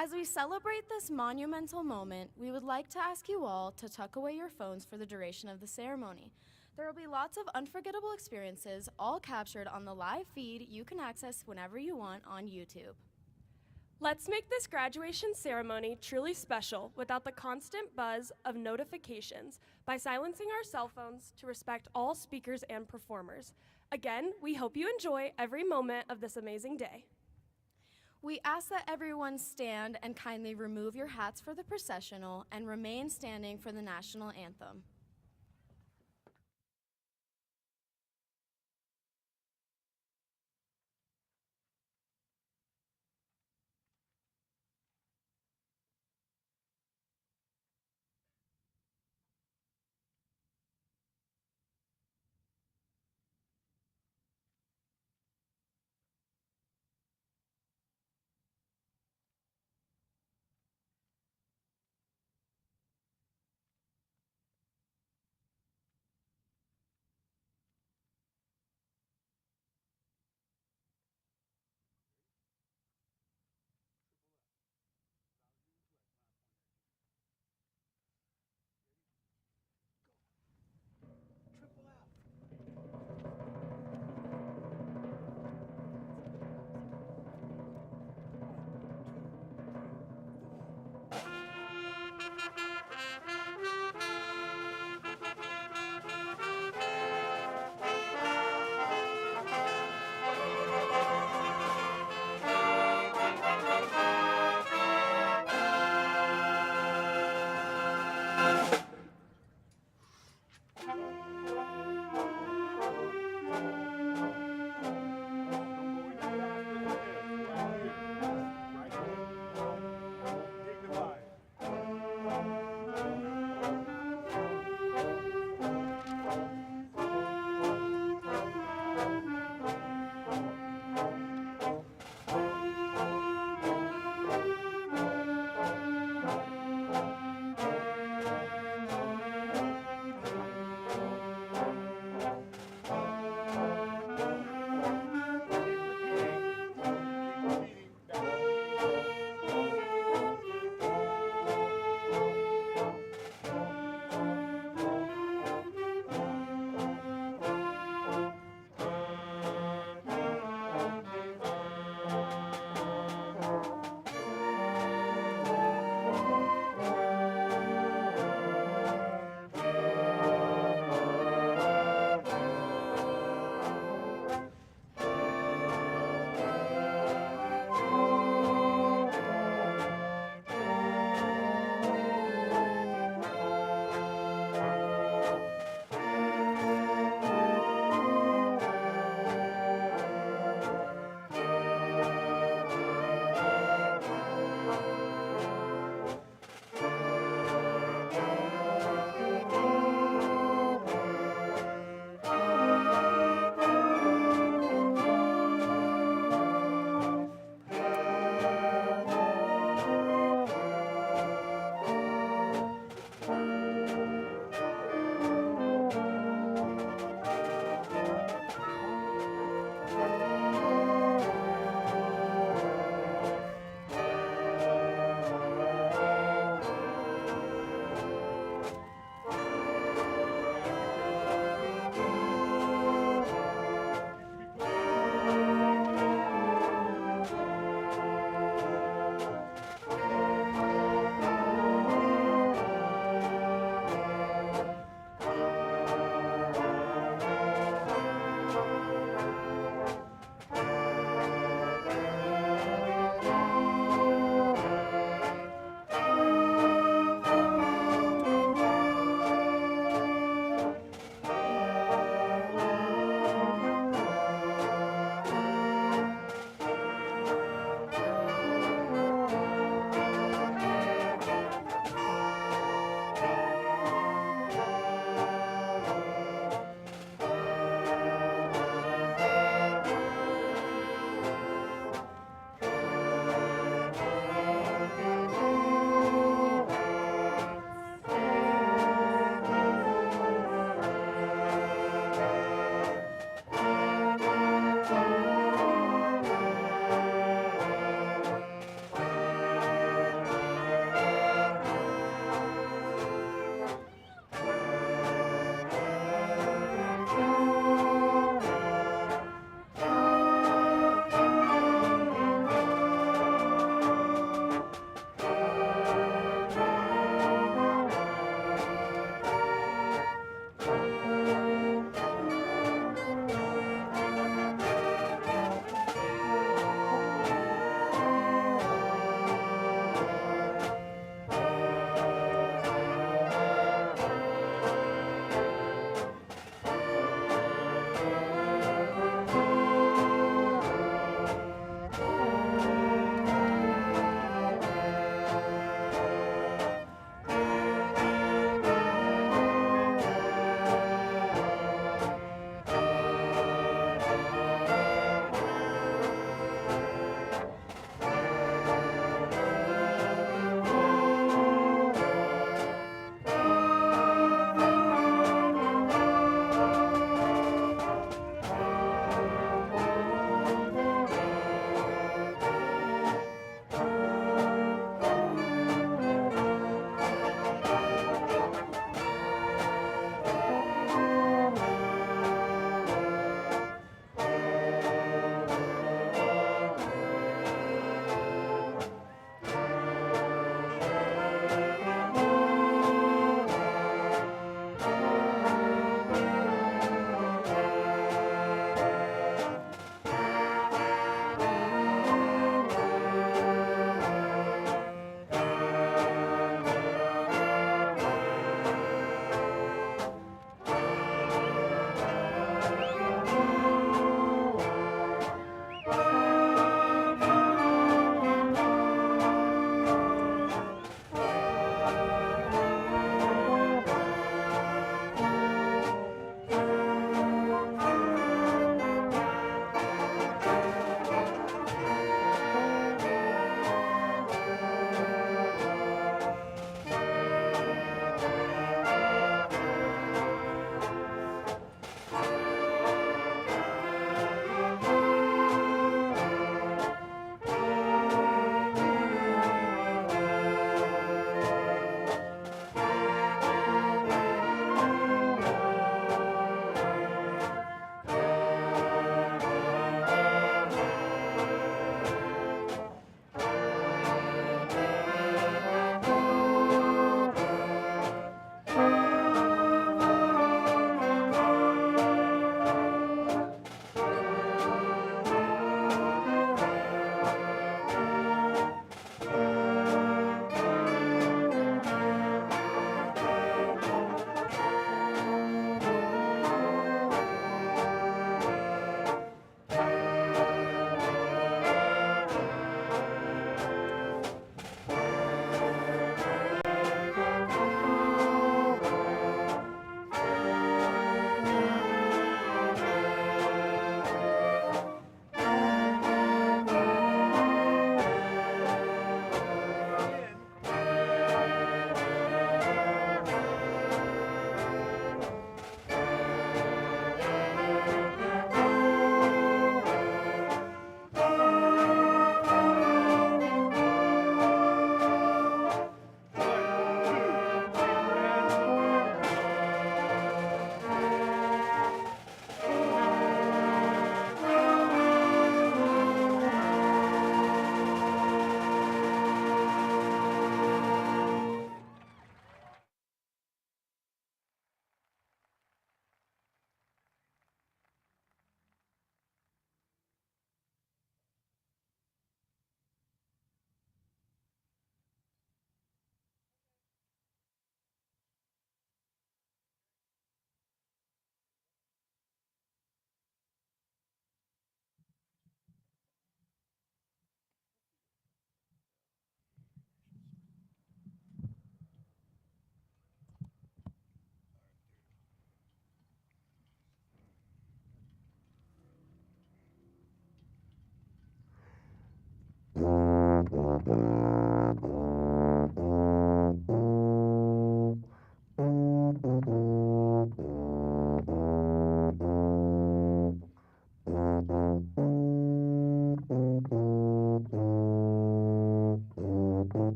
As we celebrate this monumental moment, we would like to ask you all to tuck away your phones for the duration of the ceremony. There will be lots of unforgettable experiences, all captured on the live feed you can access whenever you want on YouTube. Let's make this graduation ceremony truly special without the constant buzz of notifications by silencing our cell phones to respect all speakers and performers. Again, we hope you enjoy every moment of this amazing day. We ask that everyone stand and kindly remove your hats for the processional and remain standing for the national anthem.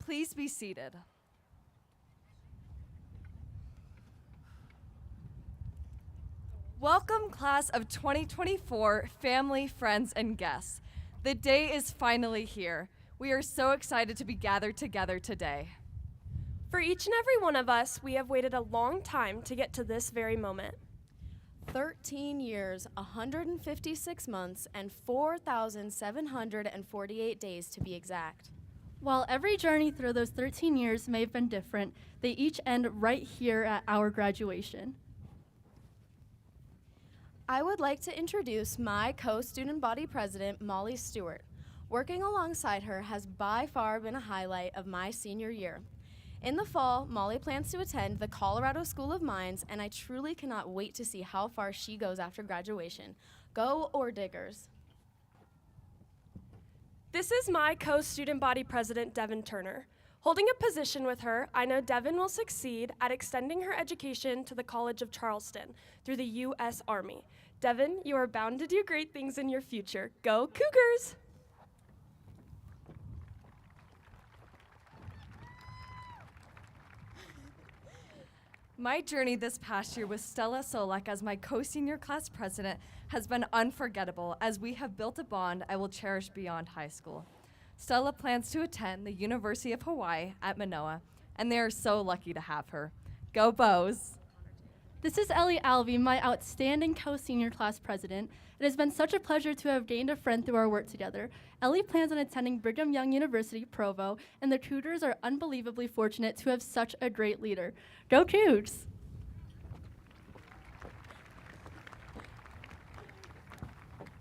Please be seated. Welcome, class of 2024, family, friends, and guests. The day is finally here. We are so excited to be gathered together today. For each and every one of us, we have waited a long time to get to this very moment. 13 years, 156 months, and 4,748 days to be exact. While every journey through those 13 years may have been different, they each end right here at our graduation. I would like to introduce my co-student body president, Molly Stewart. Working alongside her has by far been a highlight of my senior year. In the fall, Molly plans to attend the Colorado School of Mines, and I truly cannot wait to see how far she goes after graduation. Go Ore Diggers! This is my co-student body president, Devin Turner. Holding a position with her, I know Devin will succeed at extending her education to the College of Charleston through the U.S. Army. Devin, you are bound to do great things in your future. Go Cougars! My journey this past year with Stella Solak as my co-senior class president has been unforgettable, as we have built a bond I will cherish beyond high school. Stella plans to attend the University of Hawaii at Manoa, and they are so lucky to have her. Go Bows! This is Ellie Alvey, my outstanding co-senior class president. It has been such a pleasure to have gained a friend through our work together. Ellie plans on attending Brigham Young University, Provo, and their tutors are unbelievably fortunate to have such a great leader. Go Cougs!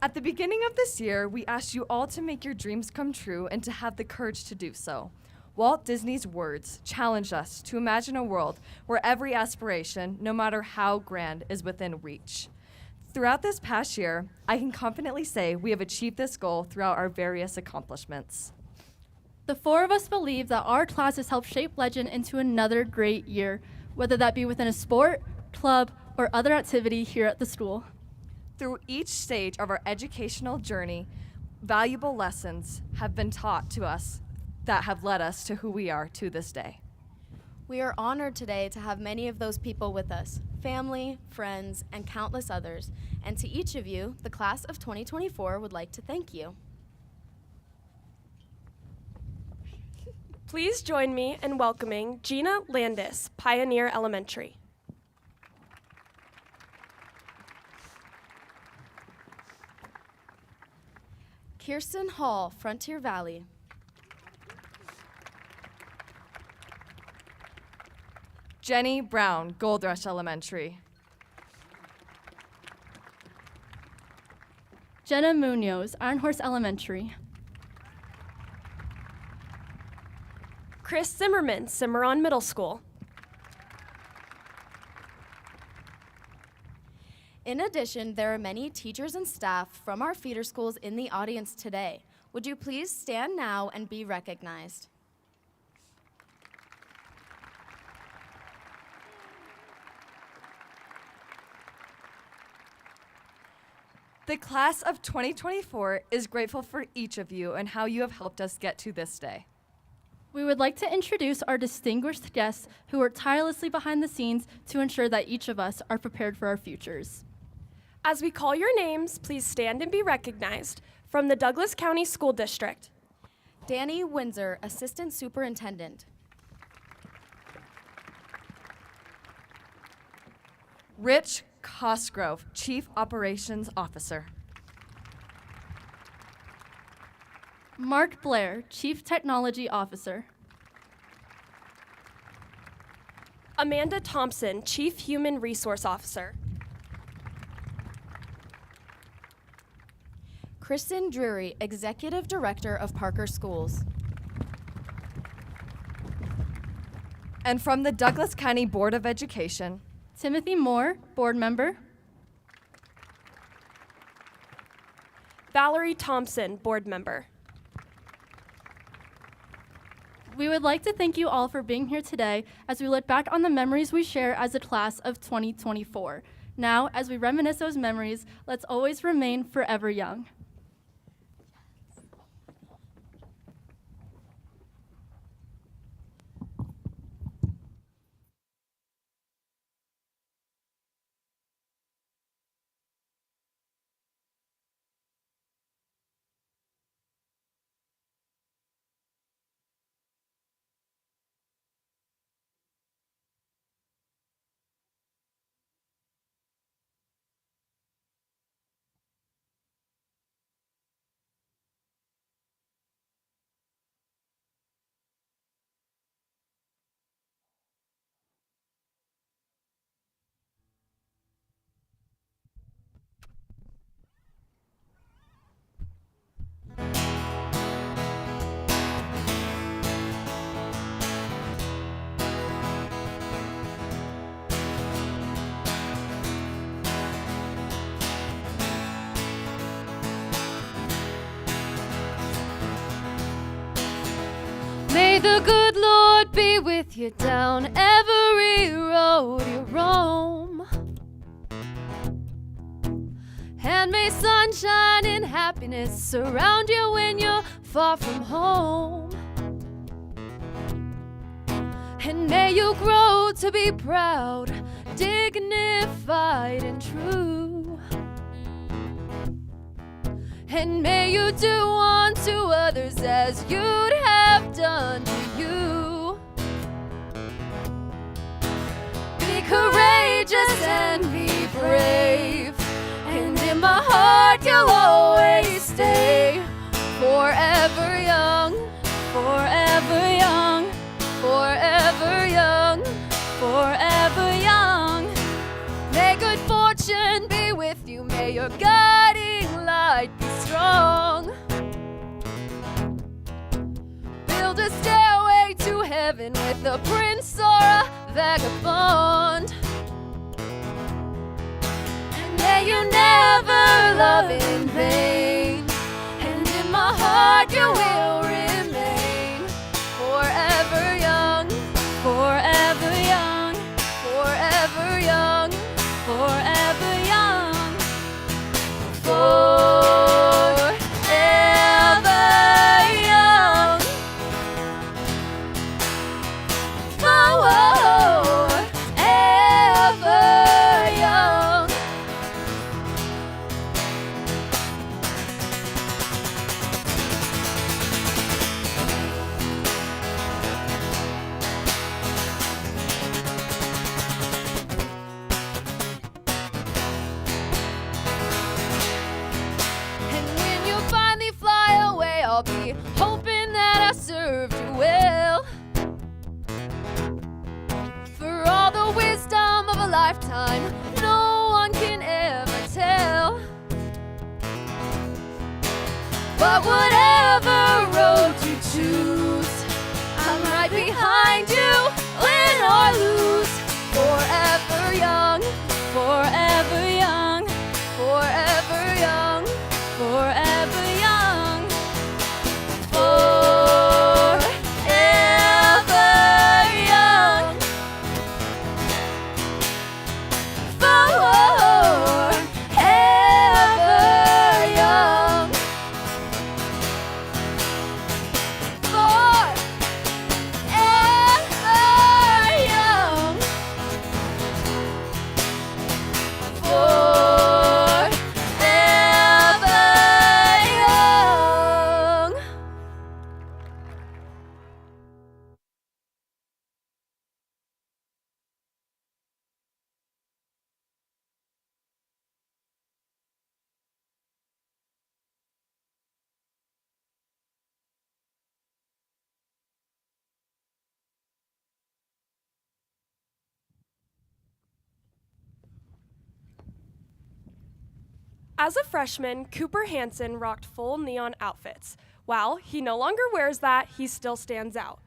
At the beginning of this year, we asked you all to make your dreams come true and to have the courage to do so. Walt Disney's words challenged us to imagine a world where every aspiration, no matter how grand, is within reach. Throughout this past year, I can confidently say we have achieved this goal throughout our various accomplishments. The four of us believe that our class has helped shape Legend into another great year, whether that be within a sport, club, or other activity here at the school. Through each stage of our educational journey, valuable lessons have been taught to us that have led us to who we are to this day. We are honored today to have many of those people with us, family, friends, and countless others. And to each of you, the class of 2024 would like to thank you. Please join me in welcoming Gina Landis, Pioneer Elementary. Kirsten Hall, Frontier Valley. Jenny Brown, Gold Rush Elementary. Jenna Munoz, Iron Horse Elementary. Chris Zimmerman, Cimarron Middle School. In addition, there are many teachers and staff from our feeder schools in the audience today. Would you please stand now and be recognized? The class of 2024 is grateful for each of you and how you have helped us get to this day. We would like to introduce our distinguished guests who work tirelessly behind the scenes to ensure that each of us are prepared for our futures. As we call your names, please stand and be recognized. From the Douglas County School District, Danny Windsor, Assistant Superintendent. Rich Cosgrove, Chief Operations Officer. Mark Blair, Chief Technology Officer. Amanda Thompson, Chief Human Resource Officer. Kristen Drury, Executive Director of Parker Schools. And from the Douglas County Board of Education, Timothy Moore, Board Member. Valerie Thompson, Board Member. We would like to thank you all for being here today as we look back on the memories we share as a class of 2024. Now, as we reminisce those memories, let's always remain forever young. May the good Lord be with you down every road you roam. And may sunshine and happiness surround you when you're far from home. And may you grow to be proud, dignified, and true. And may you do unto others as you'd have done to you. Be courageous and be brave, and in my heart you'll always stay. Forever young, forever young, forever young, forever young. May good fortune be with you, may your guiding light be strong. Build a stairway to heaven with a prince or a vagabond. And may you never love in vain, and in my heart you will remain. Forever young, forever young, forever young, forever young. Forever young. Forever young. And when you finally fly away, I'll be hoping that I served you well. For all the wisdom of a lifetime, no one can ever tell. But whatever road you choose, I'm right behind you, win or lose. Forever young, forever young, forever young, forever young. Forever young. Forever As a freshman, Cooper Hansen rocked full neon outfits. While he no longer wears that, he still stands out.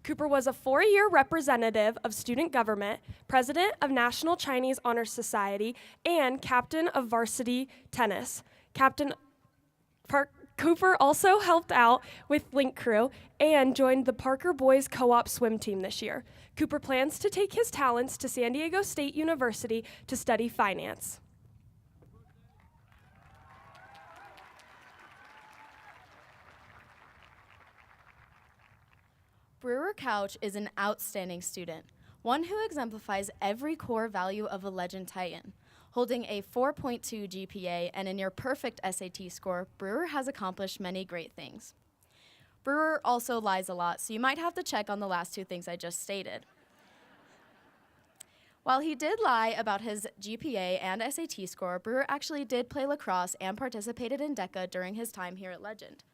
Cooper was a 4-year representative of student government, president of National Chinese Honor Society, and captain of varsity tennis. Cooper also helped out with Link Crew and joined the Parker Boys Co-op swim team this year. Cooper plans to take his talents to San Diego State University to study finance. Brewer Couch is an outstanding student, one who exemplifies every core value of a Legend Titan. Holding a 4.2 GPA and a near-perfect SAT score, Brewer has accomplished many great things. Brewer also lies a lot, so you might have to check on the last two things I just stated. While he did lie about his GPA and SAT score, Brewer actually did play lacrosse and participated in DECA during his time here at Legend.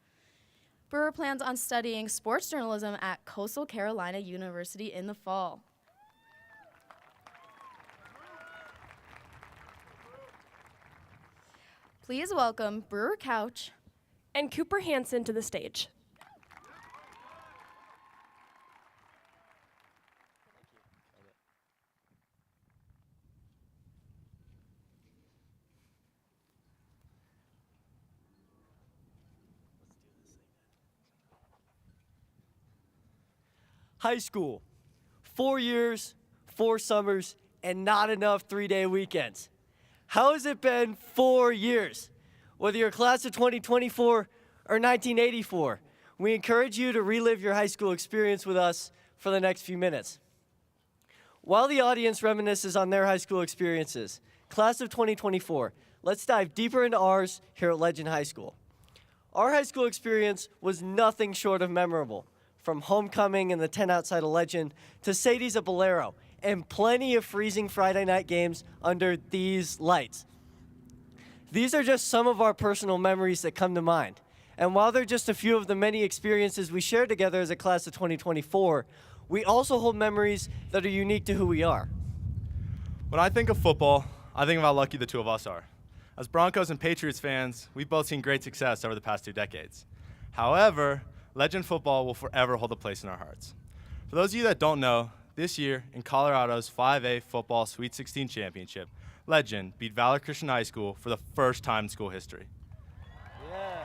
Brewer plans on studying sports journalism at Coastal Carolina University in the fall. Please welcome Brewer Couch And Cooper Hansen to the stage. High school, 4 years, 4 summers, and not enough 3-day weekends. How has it been 4 years? Whether you're a class of 2024 or 1984, we encourage you to relive your high school experience with us for the next few minutes. While the audience reminisces on their high school experiences, class of 2024, let's dive deeper into ours here at Legend High School. Our high school experience was nothing short of memorable. From homecoming and the 10 outside of Legend to Sadie's at Bolero and plenty of freezing Friday night games under these lights. These are just some of our personal memories that come to mind. And while they're just a few of the many experiences we shared together as a class of 2024, we also hold memories that are unique to who we are. When I think of football, I think of how lucky the two of us are. As Broncos and Patriots fans, we've both seen great success over the past 2 decades. However, Legend football will forever hold a place in our hearts. For those of you that don't know, this year in Colorado's 5A football Sweet 16 championship, Legend beat Valor Christian High School for the first time in school history. Yeah.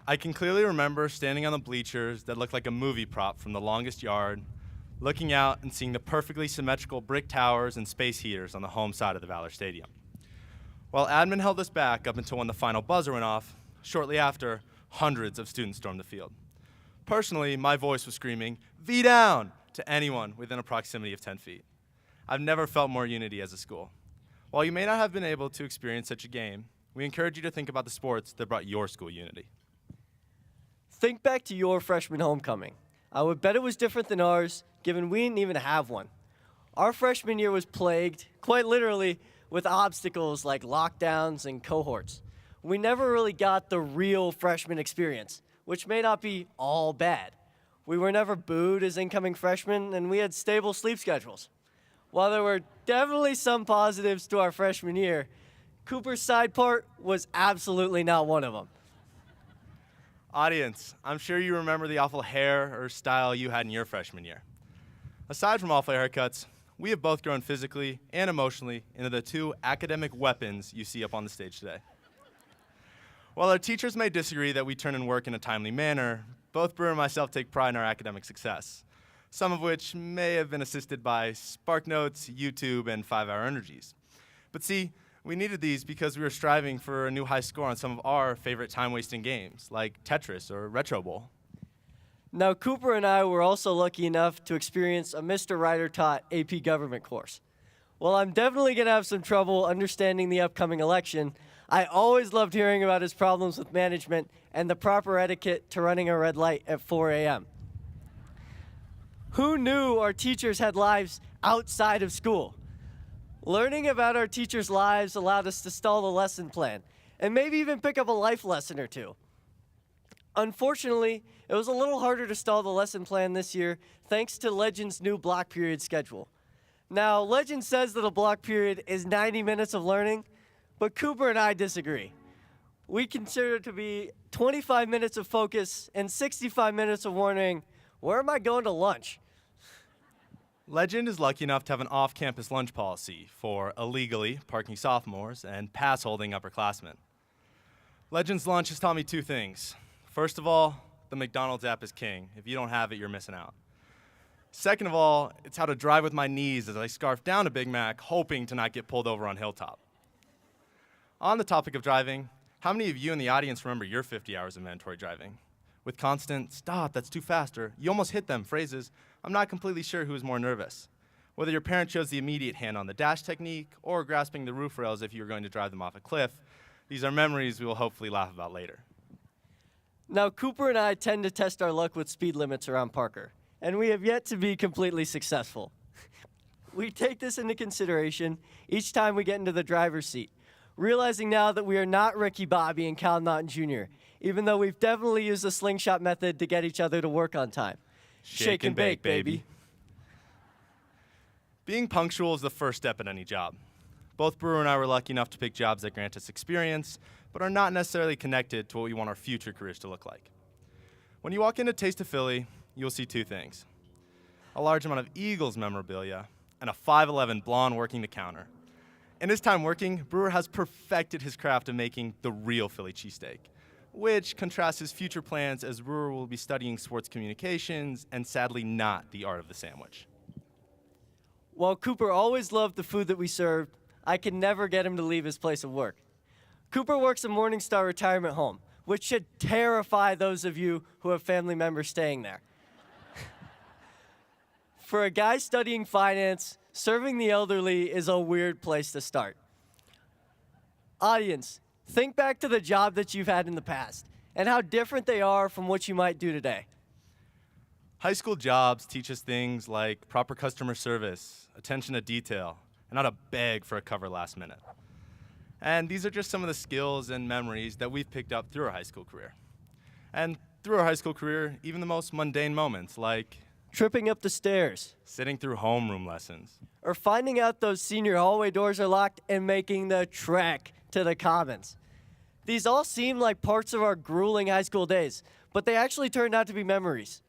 I can clearly remember standing on the bleachers that looked like a movie prop from The Longest Yard, looking out and seeing the perfectly symmetrical brick towers and space heaters on the home side of the Valor Stadium. While admin held us back up until when the final buzzer went off, shortly after, hundreds of students stormed the field. Personally, my voice was screaming, "V down!" to anyone within a proximity of 10 feet. I've never felt more unity as a school. While you may not have been able to experience such a game, we encourage you to think about the sports that brought your school unity. Think back to your freshman homecoming. I would bet it was different than ours, given we didn't even have one. Our freshman year was plagued, quite literally, with obstacles like lockdowns and cohorts. We never really got the real freshman experience, which may not be all bad. We were never booed as incoming freshmen, and we had stable sleep schedules. While there were definitely some positives to our freshman year, Cooper's side part was absolutely not one of them. Audience, I'm sure you remember the awful hair or style you had in your freshman year. Aside from awful haircuts, we have both grown physically and emotionally into the 2 academic weapons you see up on the stage today. While our teachers may disagree that we turn in work in a timely manner, both Brewer and myself take pride in our academic success, some of which may have been assisted by SparkNotes, YouTube, and 5-hour energies. But see, we needed these because we were striving for a new high score on some of our favorite time-wasting games, like Tetris or Retro Bowl. Now, Cooper and I were also lucky enough to experience a Mr. Ryder-taught AP government course. While I'm definitely going to have some trouble understanding the upcoming election, I always loved hearing about his problems with management and the proper etiquette to running a red light at 4 a.m. Who knew our teachers had lives outside of school? Learning about our teachers' lives allowed us to stall the lesson plan and maybe even pick up a life lesson or two. Unfortunately, it was a little harder to stall the lesson plan this year thanks to Legend's new block period schedule. Now, legend says that a block period is 90 minutes of learning, but Cooper and I disagree. We consider it to be 25 minutes of focus and 65 minutes of wondering, where am I going to lunch? Legend is lucky enough to have an off-campus lunch policy for illegally parking sophomores and pass-holding upperclassmen. Legend's lunch has taught me two things. First of all, the McDonald's app is king. If you don't have it, you're missing out. Second of all, it's how to drive with my knees as I scarf down a Big Mac, hoping to not get pulled over on Hilltop. On the topic of driving, how many of you in the audience remember your 50 hours of mandatory driving? With constant, stop, that's too fast, or you almost hit them phrases, I'm not completely sure who was more nervous. Whether your parent chose the immediate hand on the dash technique or grasping the roof rails if you were going to drive them off a cliff, these are memories we will hopefully laugh about later. Now, Cooper and I tend to test our luck with speed limits around Parker, and we have yet to be completely successful. We take this into consideration each time we get into the driver's seat, realizing now that we are not Ricky Bobby and Cal Naughton Jr., even though we've definitely used the slingshot method to get each other to work on time. Shake and bake, baby. Being punctual is the first step in any job. Both Brewer and I were lucky enough to pick jobs that grant us experience, but are not necessarily connected to what we want our future careers to look like. When you walk into Taste of Philly, you'll see two things: a large amount of Eagles memorabilia and a 5'11" blonde working the counter. In his time working, Brewer has perfected his craft of making the real Philly cheesesteak, which contrasts his future plans as Brewer will be studying sports communications and sadly not the art of the sandwich. While Cooper always loved the food that we served, I could never get him to leave his place of work. Cooper works a Morningstar retirement home, which should terrify those of you who have family members staying there. For a guy studying finance, serving the elderly is a weird place to start. Audience, think back to the job that you've had in the past and how different they are from what you might do today. High school jobs teach us things like proper customer service, attention to detail, and not to beg for a cover last minute. And these are just some of the skills and memories that we've picked up through our high school career. And through our high school career, even the most mundane moments like Tripping up the stairs, sitting through homeroom lessons, or finding out those senior hallway doors are locked and making the trek to the commons. These all seem like parts of our grueling high school days, but they actually turned out to be memories.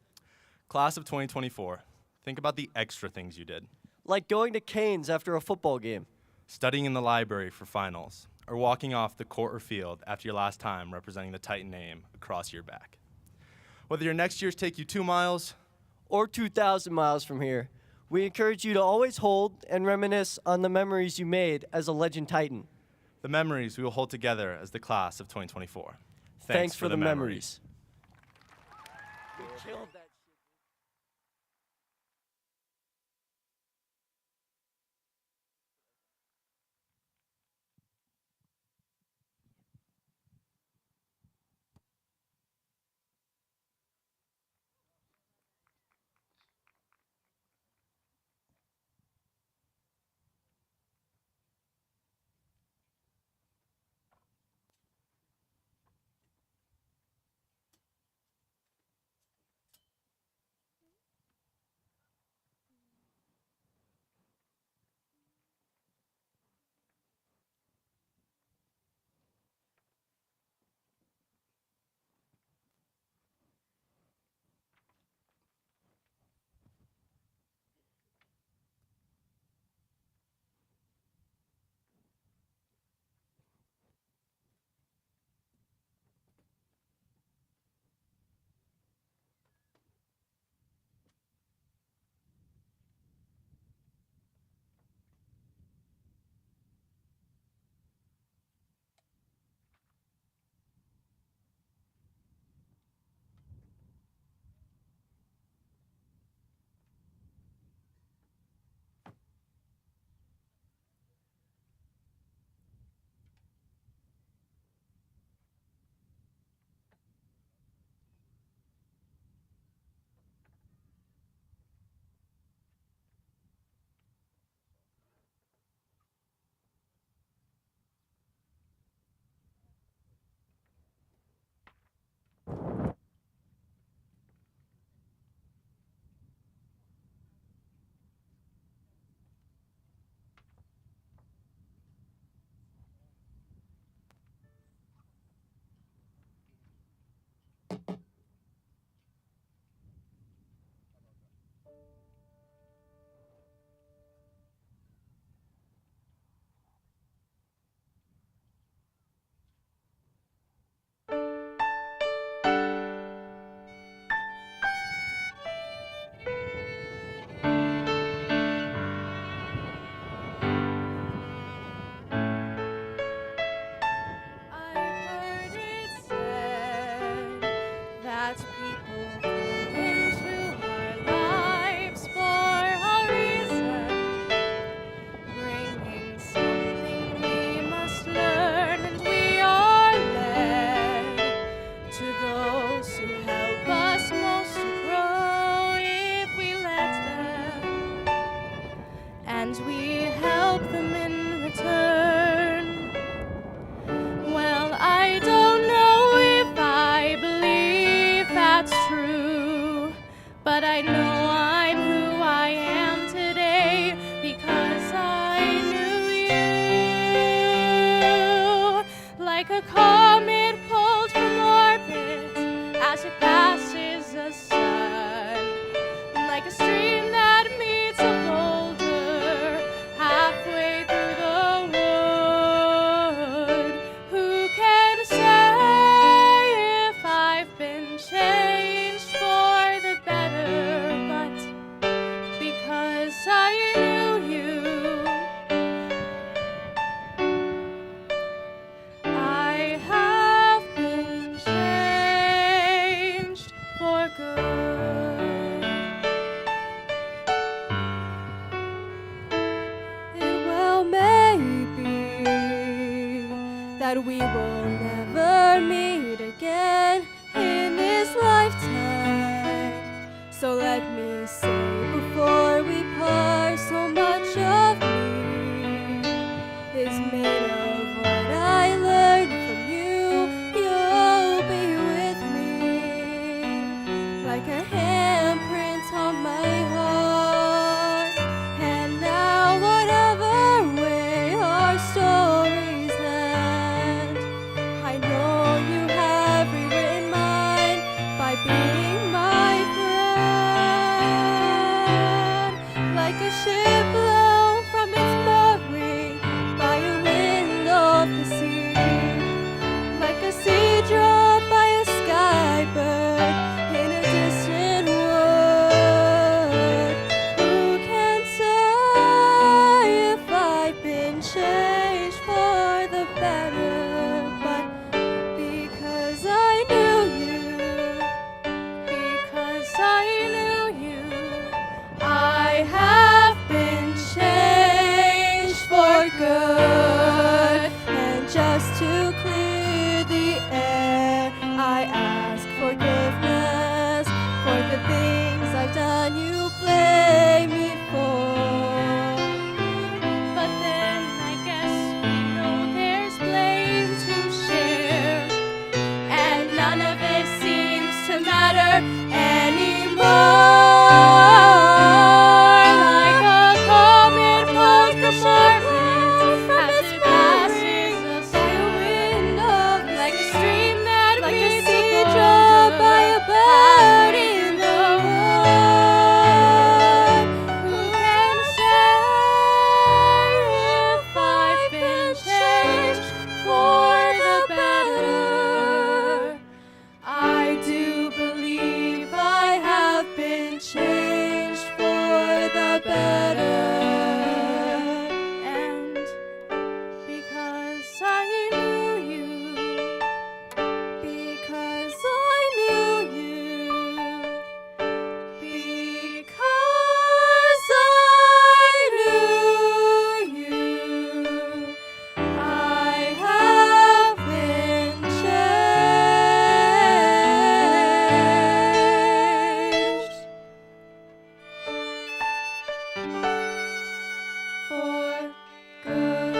Class of 2024, think about the extra things you did. Like going to Canes after a football game, Studying in the library for finals, or walking off the court or field after your last time representing the Titan name across your back. Whether your next years take you 2 miles, or 2,000 miles from here, we encourage you to always hold and reminisce on the memories you made as a Legend Titan. the memories we will hold together as the class of 2024. Thanks for the memories. But I know I'm who I am today because I knew you. Like a comet pulled from orbit as it passes the sun. Like a stream that meets a boulder halfway through the wood. Who can say if I've been changed for the better? But because I knew you, I have been changed for good. It well may be that we will never meet again in this lifetime. So let me say before we part, so much of me is made of what I learned from you. You'll be with me like a handprint on my heart. And now whatever way our stories end, I know you have rewritten mine by being my friend. Like a ship blown from its mooring by a wind of the sea, like a sea drop by a skybird in a distant wood. Who can say if I've been changed for the better? But because I knew you, Because I knew you, I have been changed for good. and just to clear the air, I ask forgiveness for the things I've done you blame me for. But then I guess we know there's blame to share, and none of it seems to matter anymore. Like a comet pulled from orbit as it passes the sun. Like a stream that Like a meets sea drop by a bird in the wood. Who can say if I've been changed for the better? I do believe I have been changed for the better. And because I knew you, Because I knew you. Because I knew you. I have been changed for good.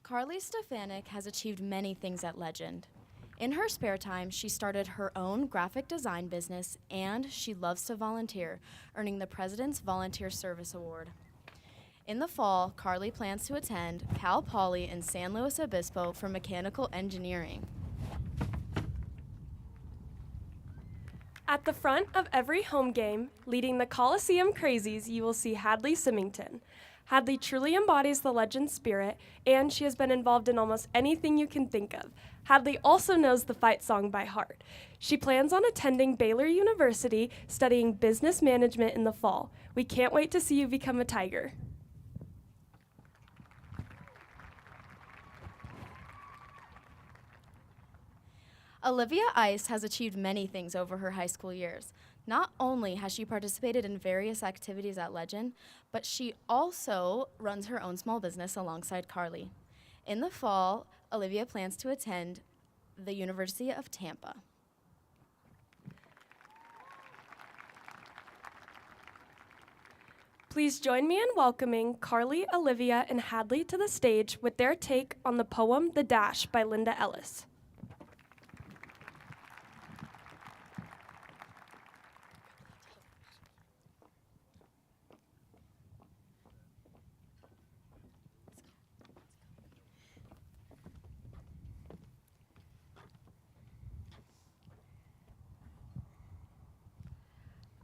Carly Stefanik has achieved many things at Legend. In her spare time, she started her own graphic design business, and she loves to volunteer, earning the President's Volunteer Service Award. In the fall, Carly plans to attend Cal Poly in San Luis Obispo for mechanical engineering. At the front of every home game, leading the Coliseum Crazies, you will see Hadley Symington. Hadley truly embodies the Legend spirit, and she has been involved in almost anything you can think of. Hadley also knows the fight song by heart. She plans on attending Baylor University, studying business management in the fall. We can't wait to see you become a Tiger. Olivia Ice has achieved many things over her high school years. Not only has she participated in various activities at Legend, but she also runs her own small business alongside Carly. In the fall, Olivia plans to attend the University of Tampa. Please join me in welcoming Carly, Olivia, and Hadley to the stage with their take on the poem The Dash by Linda Ellis.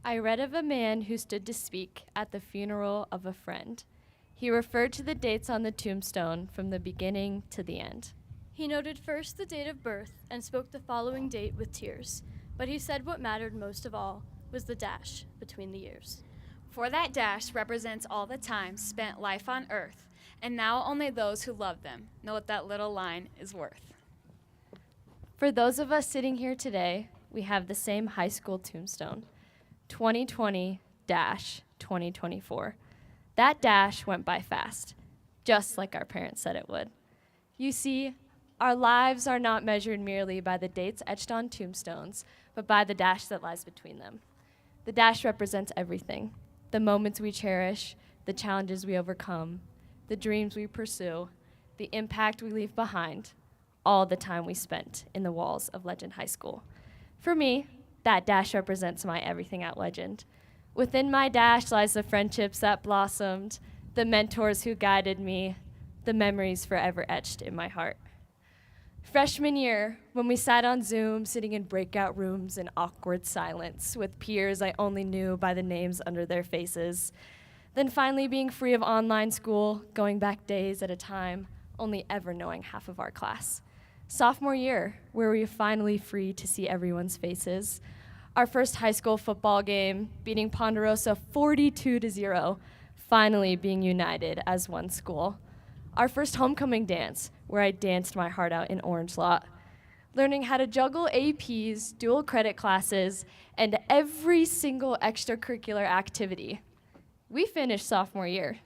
I read of a man who stood to speak at the funeral of a friend. He referred to the dates on the tombstone from the beginning to the end. He noted first the date of birth and spoke the following date with tears, but he said what mattered most of all was the dash between the years. For that dash represents all the time spent life on earth, and now only those who love them know what that little line is worth. For those of us sitting here today, we have the same high school tombstone, 2020-2024. That dash went by fast, just like our parents said it would. You see, our lives are not measured merely by the dates etched on tombstones, but by the dash that lies between them. The dash represents everything: the moments we cherish, the challenges we overcome, the dreams we pursue, the impact we leave behind, all the time we spent in the walls of Legend High School. For me, that dash represents my everything at Legend. Within my dash lies the friendships that blossomed, the mentors who guided me, the memories forever etched in my heart. Freshman year, when we sat on Zoom, sitting in breakout rooms in awkward silence with peers I only knew by the names under their faces. Then finally being free of online school, going back days at a time, only ever knowing half of our class. Sophomore year, where we were finally free to see everyone's faces. Our first high school football game, beating Ponderosa 42-0, finally being united as one school. Our first homecoming dance, where I danced my heart out in Orange Lot. Learning how to juggle APs, dual credit classes, and every single extracurricular activity. We finished sophomore year.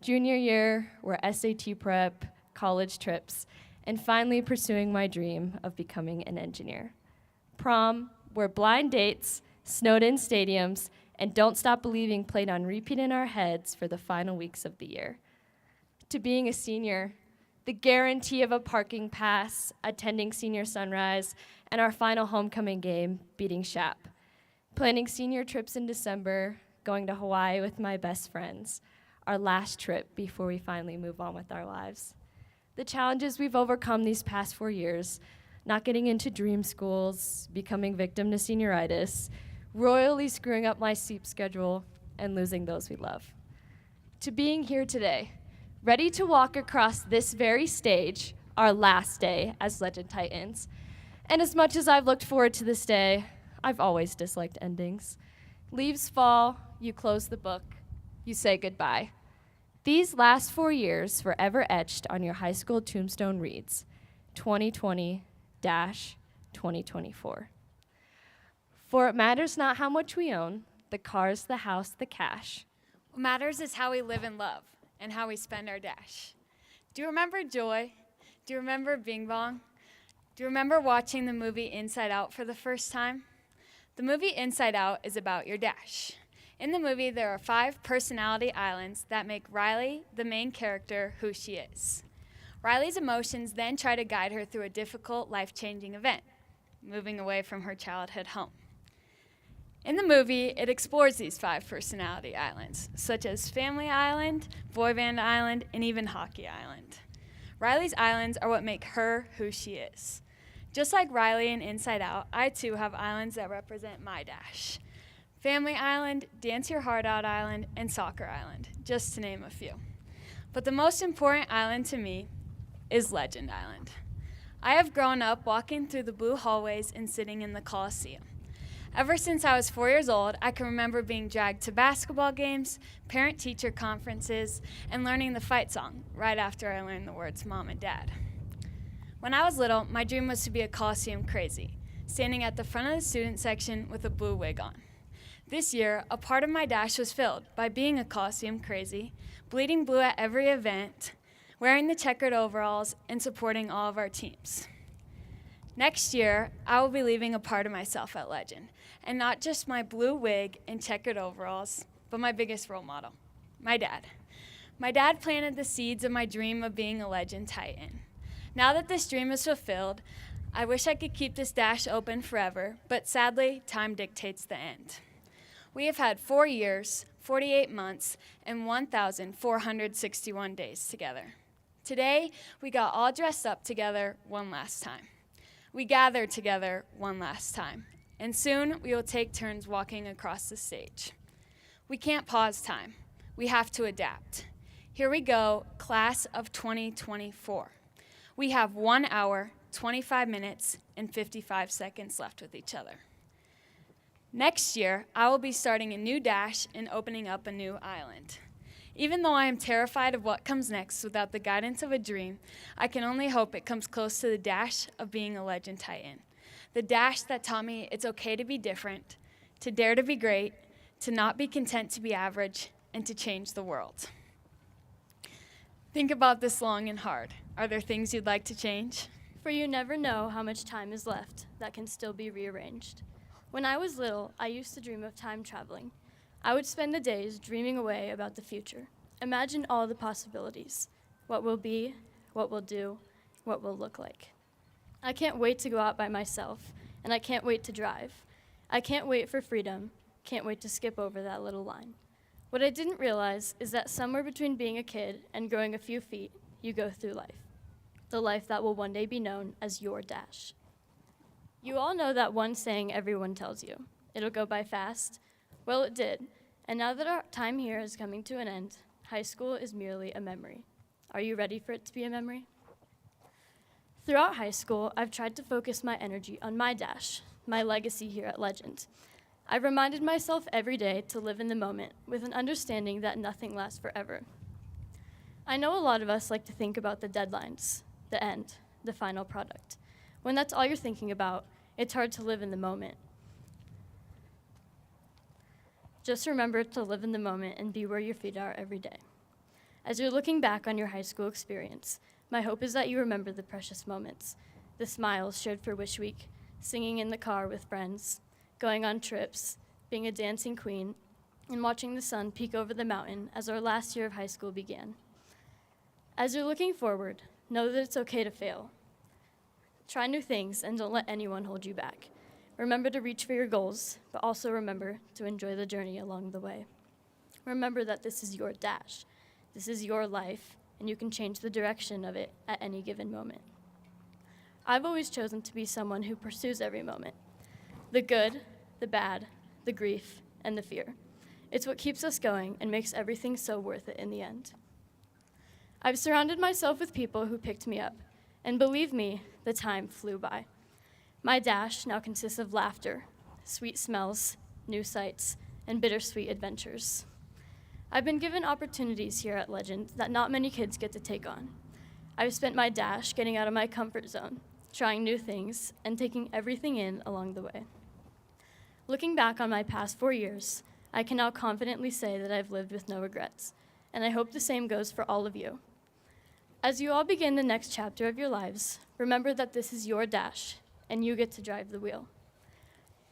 Junior year were SAT prep, college trips, and finally pursuing my dream of becoming an engineer. Prom, where blind dates, snowed-in stadiums, and Don't Stop Believing played on repeat in our heads for the final weeks of the year. To being a senior, the guarantee of a parking pass, attending senior sunrise, and our final homecoming game, beating Shap. Planning senior trips in December, going to Hawaii with my best friends, our last trip before we finally move on with our lives. The challenges we've overcome these past 4 years, not getting into dream schools, becoming victim to senioritis, royally screwing up my sleep schedule, and losing those we love. To being here today, ready to walk across this very stage, our last day as Legend Titans. And as much as I've looked forward to this day, I've always disliked endings. Leaves fall, you close the book, you say goodbye. These last 4 years, forever etched on your high school tombstone reads, 2020-2024. For it matters not how much we own, the cars, the house, the cash. What matters is how we live and love, and how we spend our dash. Do you remember Joy? Do you remember Bing Bong? Do you remember watching the movie Inside Out for the first time? The movie Inside Out is about your dash. In the movie, there are 5 personality islands that make Riley, the main character, who she is. Riley's emotions then try to guide her through a difficult, life-changing event, moving away from her childhood home. In the movie, it explores these 5 personality islands, such as Family Island, Boy Band Island, and even Hockey Island. Riley's islands are what make her who she is. Just like Riley in Inside Out, I too have islands that represent my dash. Family Island, Dance Your Heart Out Island, and Soccer Island, just to name a few. But the most important island to me is Legend Island. I have grown up walking through the blue hallways and sitting in the Coliseum. Ever since I was 4 years old, I can remember being dragged to basketball games, parent-teacher conferences, and learning the fight song right after I learned the words Mom and Dad. When I was little, my dream was to be a Coliseum crazy, standing at the front of the student section with a blue wig on. This year, a part of my dash was filled by being a costume crazy, bleeding blue at every event, wearing the checkered overalls, and supporting all of our teams. Next year, I will be leaving a part of myself at Legend, and not just my blue wig and checkered overalls, but my biggest role model, my dad. My dad planted the seeds of my dream of being a Legend Titan. Now that this dream is fulfilled, I wish I could keep this dash open forever, but sadly, time dictates the end. We have had 4 years, 48 months, and 1,461 days together. Today, we got all dressed up together one last time. We gathered together one last time, and soon we will take turns walking across the stage. We can't pause time. We have to adapt. Here we go, class of 2024. We have 1 hour, 25 minutes, and 55 seconds left with each other. Next year, I will be starting a new dash and opening up a new island. Even though I am terrified of what comes next without the guidance of a dream, I can only hope it comes close to the dash of being a Legend Titan. The dash that taught me it's okay to be different, to dare to be great, to not be content to be average, and to change the world. Think about this long and hard. Are there things you'd like to change? For you never know how much time is left that can still be rearranged. When I was little, I used to dream of time traveling. I would spend the days dreaming away about the future. Imagine all the possibilities. What will be, what will do, what will look like. I can't wait to go out by myself, and I can't wait to drive. I can't wait for freedom, can't wait to skip over that little line. What I didn't realize is that somewhere between being a kid and growing a few feet, you go through life. The life that will one day be known as your dash. You all know that one saying everyone tells you, it'll go by fast. Well, it did, and now that our time here is coming to an end, high school is merely a memory. Are you ready for it to be a memory? Throughout high school, I've tried to focus my energy on my dash, my legacy here at Legend. I've reminded myself every day to live in the moment with an understanding that nothing lasts forever. I know a lot of us like to think about the deadlines, the end, the final product. When that's all you're thinking about, it's hard to live in the moment. Just remember to live in the moment and be where your feet are every day. As you're looking back on your high school experience, my hope is that you remember the precious moments, the smiles shared for Wish Week, singing in the car with friends, going on trips, being a dancing queen, and watching the sun peek over the mountain as our last year of high school began. As you're looking forward, know that it's okay to fail. Try new things and don't let anyone hold you back. Remember to reach for your goals, but also remember to enjoy the journey along the way. Remember that this is your dash. This is your life, and you can change the direction of it at any given moment. I've always chosen to be someone who pursues every moment. The good, the bad, the grief, and the fear. It's what keeps us going and makes everything so worth it in the end. I've surrounded myself with people who picked me up, and believe me, the time flew by. My dash now consists of laughter, sweet smells, new sights, and bittersweet adventures. I've been given opportunities here at Legend that not many kids get to take on. I've spent my dash getting out of my comfort zone, trying new things, and taking everything in along the way. Looking back on my past 4 years, I can now confidently say that I've lived with no regrets, and I hope the same goes for all of you. As you all begin the next chapter of your lives, remember that this is your dash, and you get to drive the wheel.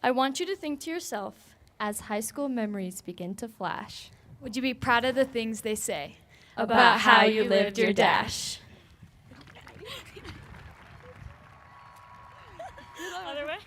I want you to think to yourself, As high school memories begin to flash, Would you be proud of the things they say about how you lived your dash. Other way?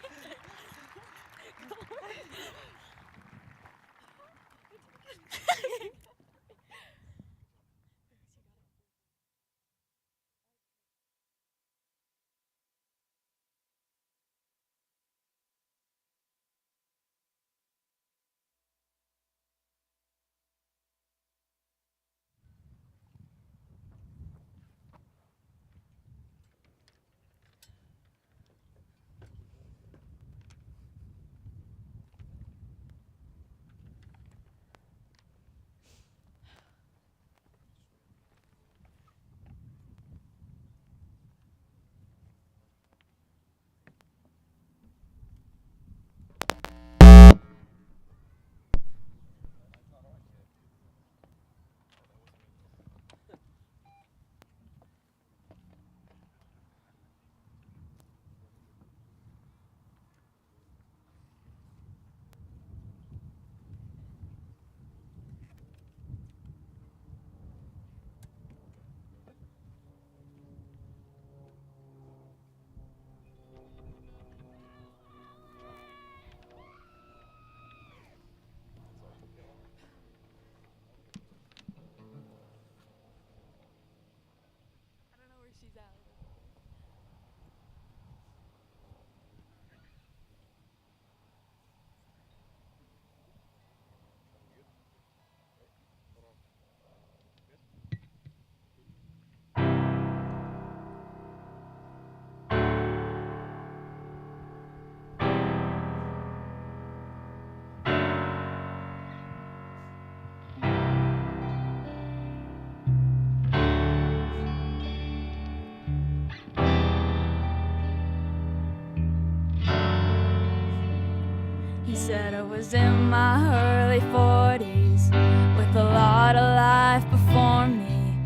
said I was in my early 40s with a lot of life before me,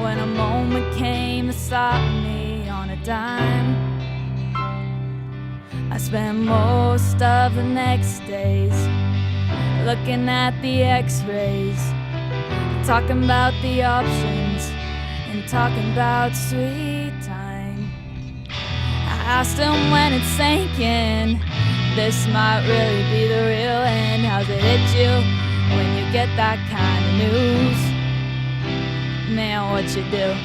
when a moment came to stop me on a dime. I spent most of the next days looking at the x-rays, talking about the options and talking about sweet time. I asked him when it sank in, this might really be the real end. How's it hit you when you get that kind of news? Man, what you do?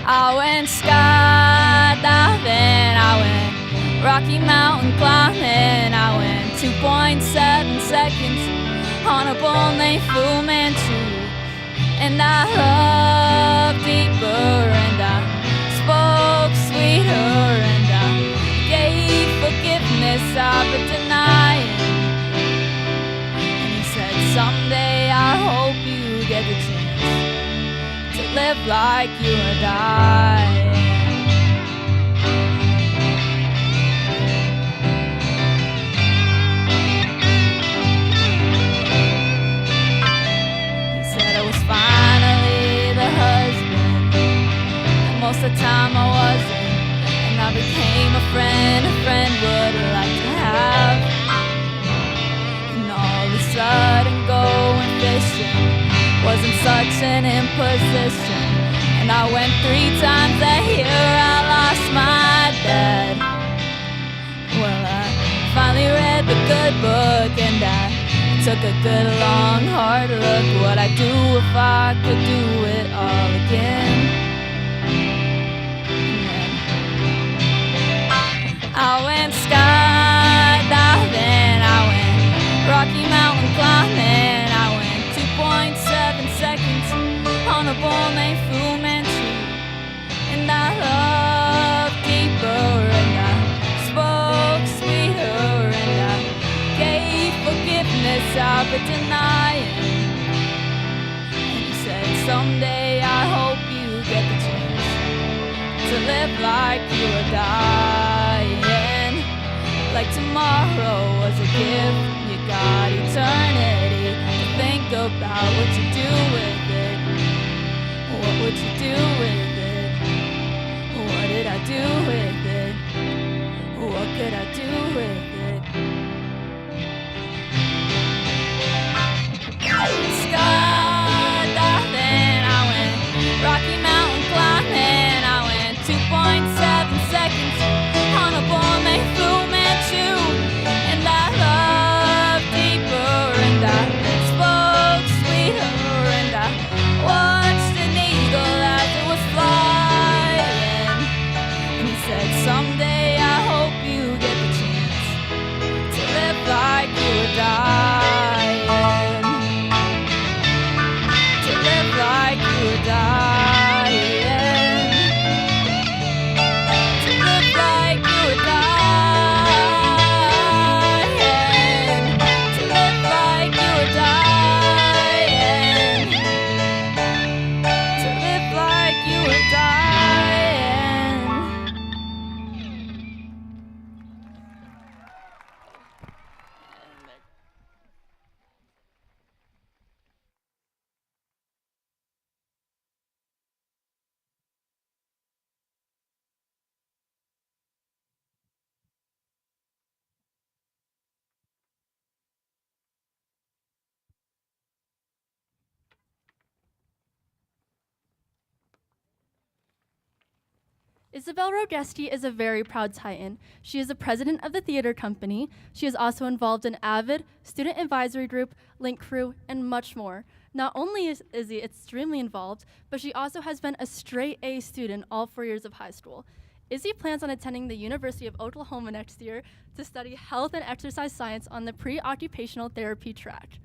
I went skydiving, I went Rocky Mountain climbing, I went 2.7 seconds on a bull named Fu Manchu. And I loved deeper, and I spoke sweeter, and I gave forgiveness I've been denying. And he said, someday I hope you get the chance to live like you were dying. He said I was finally the husband, and most of the time I wasn't. And I became a friend would like to have. And all of a sudden going fishing wasn't such an imposition. And I went 3 times a year, I lost my dad. Well, I finally read the good book, and I took a good long hard look. What I'd do if I could do it all again. I went skydiving, I went Rocky Mountain climbing, I went 2.7 seconds on a bull named Fu Manchu. And I loved deeper, and I spoke sweeter, and I gave forgiveness I've been denying. And he said, someday I hope you get the chance to live like you were dying. Like tomorrow was a gift, you got eternity to think about what you do with it. What would you do with it? What did I do with it? What could I do with it? Skydiving, I went Rocky Mountain climbing, I went 2.7 seconds on a bull named Fu Manchu. And I loved deeper, and I spoke sweeter, and I watched an eagle as it was flying. And he said, someday I hope you get the chance to live like you were dying. To live like you were dying. To live like you were dying. To live like you were dying. To live like you were dying. Isabel Rogesti is a very proud Titan. She is the president of the theater company. She is also involved in AVID, Student Advisory Group, Link Crew, and much more. Not only is Izzy extremely involved, but she also has been a straight A student all 4 years of high school. Izzy plans on attending the University of Oklahoma next year to study health and exercise science on the pre-occupational therapy track.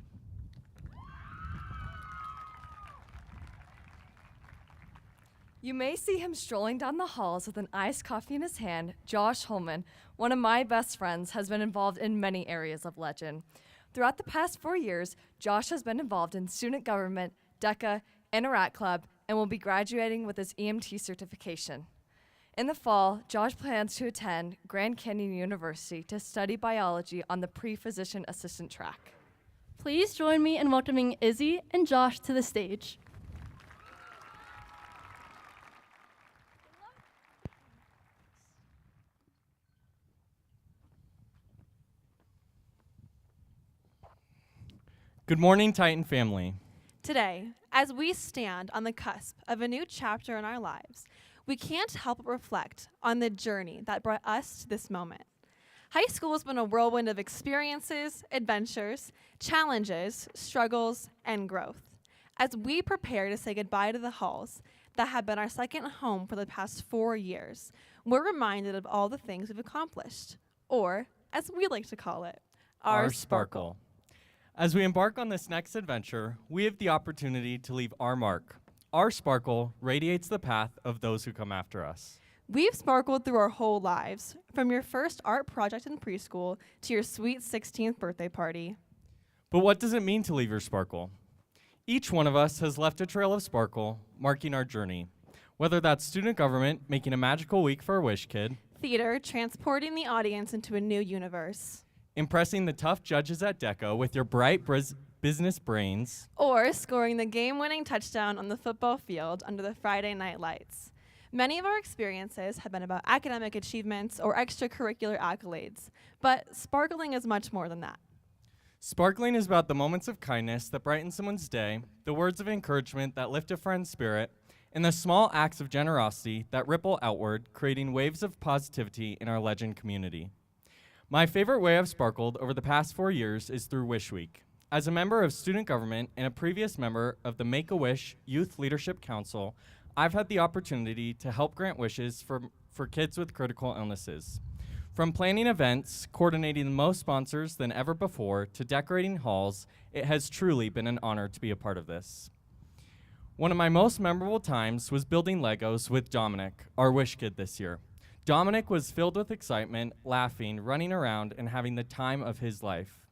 You may see him strolling down the halls with an iced coffee in his hand. Josh Holman, one of my best friends, has been involved in many areas of Legend. Throughout the past 4 years, Josh has been involved in student government, DECA, and a rat club, and will be graduating with his EMT certification. In the fall, Josh plans to attend Grand Canyon University to study biology on the pre-physician assistant track. Please join me in welcoming Izzy and Josh to the stage. Good morning, Titan family. Today, as we stand on the cusp of a new chapter in our lives, we can't help but reflect on the journey that brought us to this moment. High school has been a whirlwind of experiences, adventures, challenges, struggles, and growth. As we prepare to say goodbye to the halls that have been our second home for the past 4 years, we're reminded of all the things we've accomplished, or, as we like to call it, our sparkle. As we embark on this next adventure, we have the opportunity to leave our mark. Our sparkle radiates the path of those who come after us. We've sparkled through our whole lives, from your first art project in preschool to your sweet 16th birthday party. But what does it mean to leave your sparkle? Each one of us has left a trail of sparkle, marking our journey. Whether that's student government making a magical week for a Wish Kid, Theater transporting the audience into a new universe, impressing the tough judges at DECA with your bright business brains, or scoring the game-winning touchdown on the football field under the Friday night lights. Many of our experiences have been about academic achievements or extracurricular accolades, but sparkling is much more than that. Sparkling is about the moments of kindness that brighten someone's day, the words of encouragement that lift a friend's spirit, and the small acts of generosity that ripple outward, creating waves of positivity in our legend community. My favorite way I've sparkled over the past 4 years is through Wish Week. As a member of student government and a previous member of the Make-A-Wish Youth Leadership Council, I've had the opportunity to help grant wishes for kids with critical illnesses. From planning events, coordinating more sponsors than ever before, to decorating halls, it has truly been an honor to be a part of this. One of my most memorable times was building Legos with Dominic, our Wish Kid this year. Dominic was filled with excitement, laughing, running around, and having the time of his life.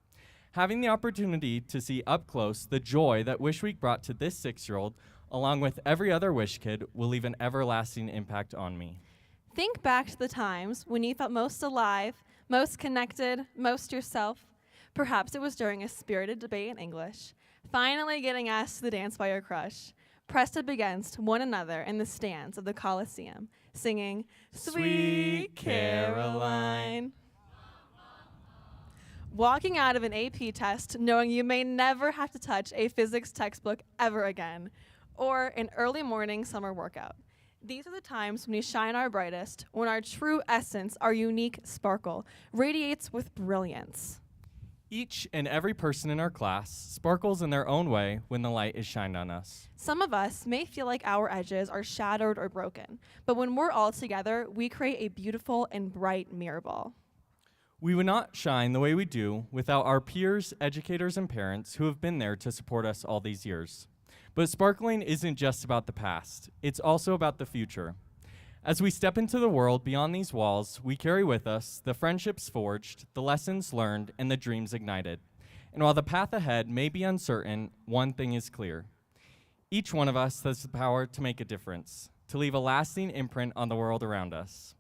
Having the opportunity to see up close the joy that Wish Week brought to this 6-year-old, along with every other Wish Kid, will leave an everlasting impact on me. Think back to the times when you felt most alive, most connected, most yourself. Perhaps it was during a spirited debate in English, finally getting asked to the dance by your crush, pressed up against one another in the stands of the Coliseum, singing, "Sweet Caroline." Walking out of an AP test knowing you may never have to touch a physics textbook ever again, or an early morning summer workout. These are the times when we shine our brightest, when our true essence, our unique sparkle, radiates with brilliance. Each and every person in our class sparkles in their own way when the light is shined on us. Some of us may feel like our edges are shattered or broken, but when we're all together, we create a beautiful and bright mirror ball. We would not shine the way we do without our peers, educators, and parents who have been there to support us all these years. But sparkling isn't just about the past, it's also about the future. As we step into the world beyond these walls, we carry with us the friendships forged, the lessons learned, and the dreams ignited. And while the path ahead may be uncertain, one thing is clear. Each one of us has the power to make a difference, to leave a lasting imprint on the world around us.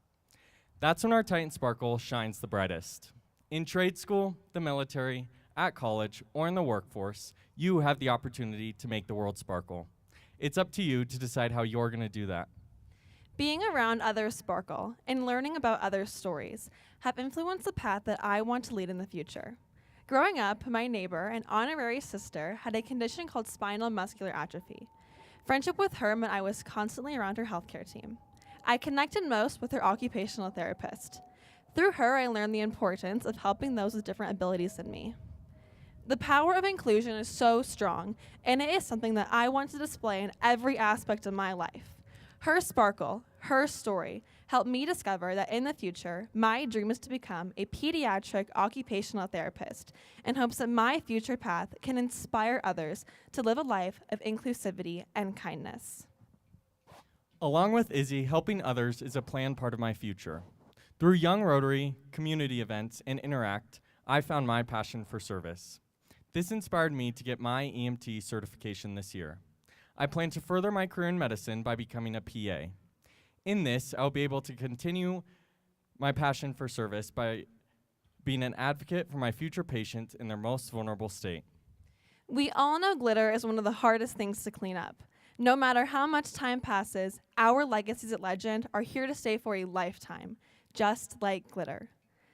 That's when our Titan Sparkle shines the brightest. In trade school, the military, at college, or in the workforce, you have the opportunity to make the world sparkle. It's up to you to decide how you're going to do that. Being around others sparkle and learning about others' stories have influenced the path that I want to lead in the future. Growing up, my neighbor, an honorary sister, had a condition called spinal muscular atrophy. Friendship with her meant I was constantly around her healthcare team. I connected most with her occupational therapist. Through her, I learned the importance of helping those with different abilities than me. The power of inclusion is so strong, and it is something that I want to display in every aspect of my life. Her sparkle, her story, helped me discover that in the future, my dream is to become a pediatric occupational therapist in hopes that my future path can inspire others to live a life of inclusivity and kindness. Along with Izzy, helping others is a planned part of my future. Through Young Rotary, community events, and Interact, I found my passion for service. This inspired me to get my EMT certification this year. I plan to further my career in medicine by becoming a PA. In this, I'll be able to continue my passion for service by being an advocate for my future patients in their most vulnerable state. We all know glitter is one of the hardest things to clean up. No matter how much time passes, our legacies at Legend are here to stay for a lifetime, just like glitter.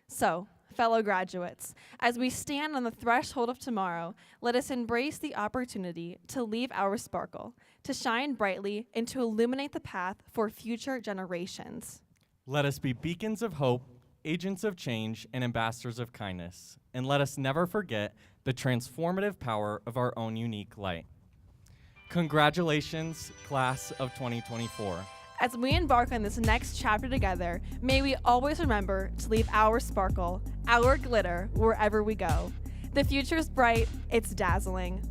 So, fellow graduates, as we stand on the threshold of tomorrow, let us embrace the opportunity to leave our sparkle, to shine brightly, and to illuminate the path for future generations. Let us be beacons of hope, agents of change, and ambassadors of kindness. And let us never forget the transformative power of our own unique light. Congratulations, class of 2024. As we embark on this next chapter together, may we always remember to leave our sparkle, our glitter, wherever we go. The future's bright, it's dazzling.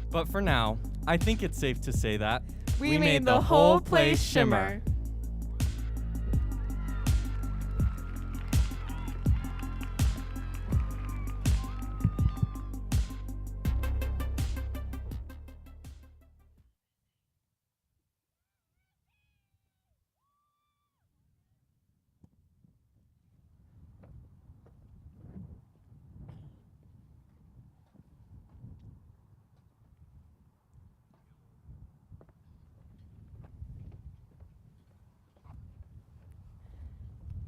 But for now, I think it's safe to say that We made the whole place shimmer.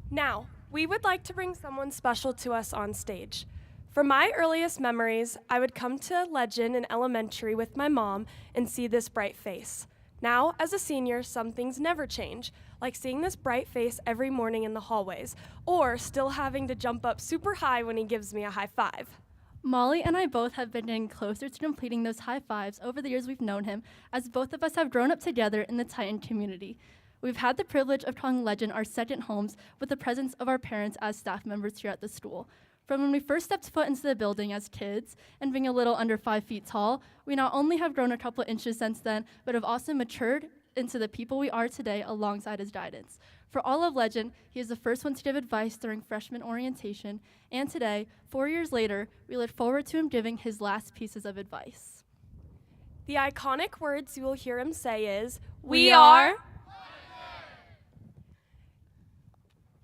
Now, we would like to bring someone special to us on stage. From my earliest memories, I would come to Legend in elementary with my mom and see this bright face. Now, as a senior, some things never change, like seeing this bright face every morning in the hallways, or still having to jump up super high when he gives me a high five. Molly and I both have been getting closer to completing those high fives over the years we've known him, as both of us have grown up together in the Titan community. We've had the privilege of calling Legend our second homes with the presence of our parents as staff members here at the school. From when we first stepped foot into the building as kids and being a little under 5 feet tall, we not only have grown a couple inches since then, but have also matured into the people we are today alongside his guidance. For all of Legend, he is the first one to give advice during freshman orientation, and today, 4 years later, we look forward to him giving his last pieces of advice. The iconic words you will hear him say is, We are.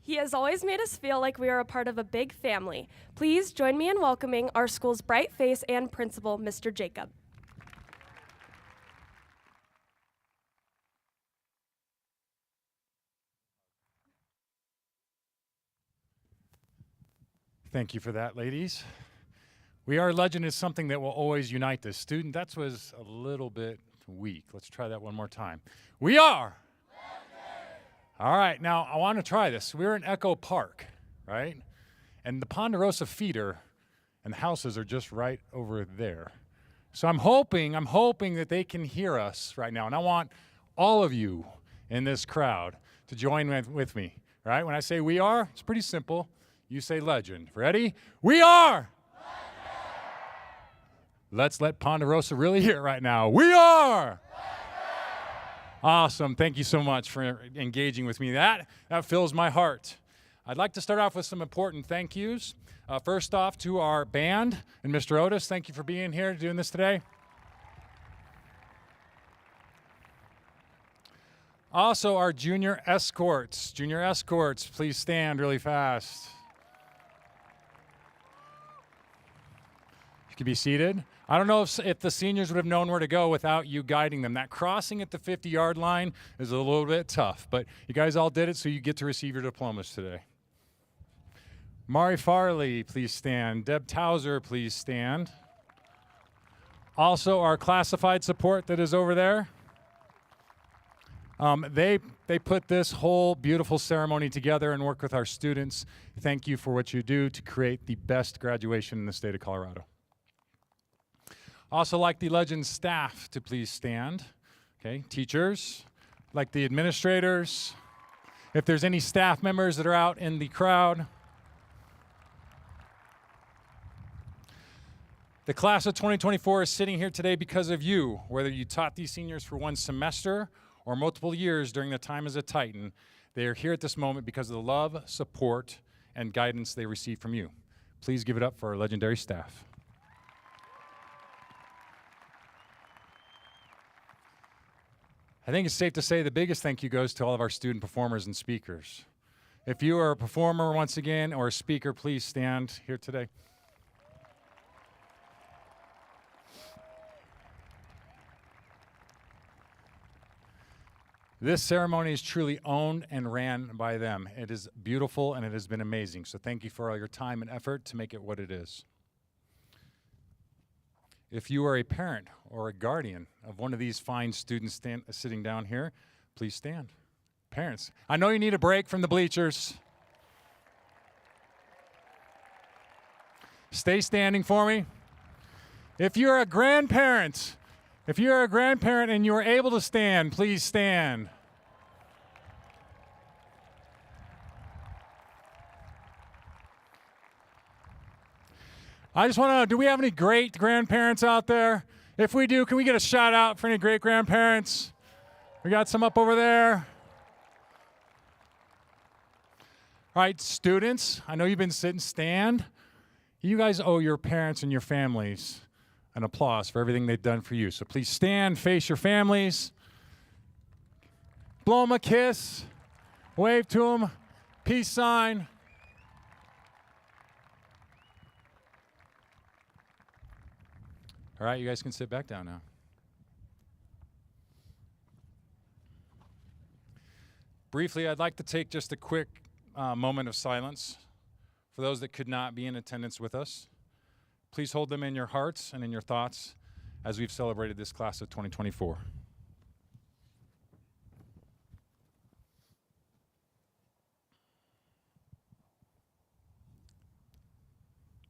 He has always made us feel like we are a part of a big family. Please join me in welcoming our school's bright face and principal, Mr. Jacob. Thank you for that, ladies. We Are Legend is something that will always unite the student. That was a little bit weak. Let's try that one more time. We are. All right, now I want to try this. We're in Echo Park, right? And the Ponderosa feeder and the houses are just right over there. So I'm hoping that they can hear us right now. And I want all of you in this crowd to join with me, right? When I say we are, it's pretty simple. You say Legend. Ready? We are! Legend! Let's let Ponderosa really hear it right now. We are! Awesome. Thank you so much for engaging with me. That fills my heart. I'd like to start off with some important thank yous. First off, to our band and Mr. Otis, thank you for being here doing this today. Also, our junior escorts. Junior escorts, please stand really fast. You can be seated. I don't know if the seniors would have known where to go without you guiding them. That crossing at the 50-yard line is a little bit tough, but you guys all did it, so you get to receive your diplomas today. Mari Farley, please stand. Deb Towser, please stand. Also, our classified support that is over there. They put this whole beautiful ceremony together and work with our students. Thank you for what you do to create the best graduation in the state of Colorado. Also like the Legend staff to please stand. Okay, teachers, like the administrators. If there's any staff members that are out in the crowd. The class of 2024 is sitting here today because of you, whether you taught these seniors for one semester or multiple years during the time as a Titan. They are here at this moment because of the love, support, and guidance they receive from you. Please give it up for our legendary staff. I think it's safe to say the biggest thank you goes to all of our student performers and speakers. If you are a performer once again or a speaker, please stand here today. This ceremony is truly owned and ran by them. It is beautiful and it has been amazing. So thank you for all your time and effort to make it what it is. If you are a parent or a guardian of one of these fine students sitting down here, please stand. Parents, I know you need a break from the bleachers. Stay standing for me. If you're a grandparent, and you are able to stand, please stand. I just want to know, do we have any great grandparents out there? If we do, can we get a shout out for any great grandparents? We got some up over there. All right, students, I know you've been sitting, stand. You guys owe your parents and your families an applause for everything they've done for you. So please stand, face your families, blow them a kiss, wave to them, peace sign. All right, you guys can sit back down now. Briefly, I'd like to take just a quick moment of silence for those that could not be in attendance with us. Please hold them in your hearts and in your thoughts as we've celebrated this class of 2024.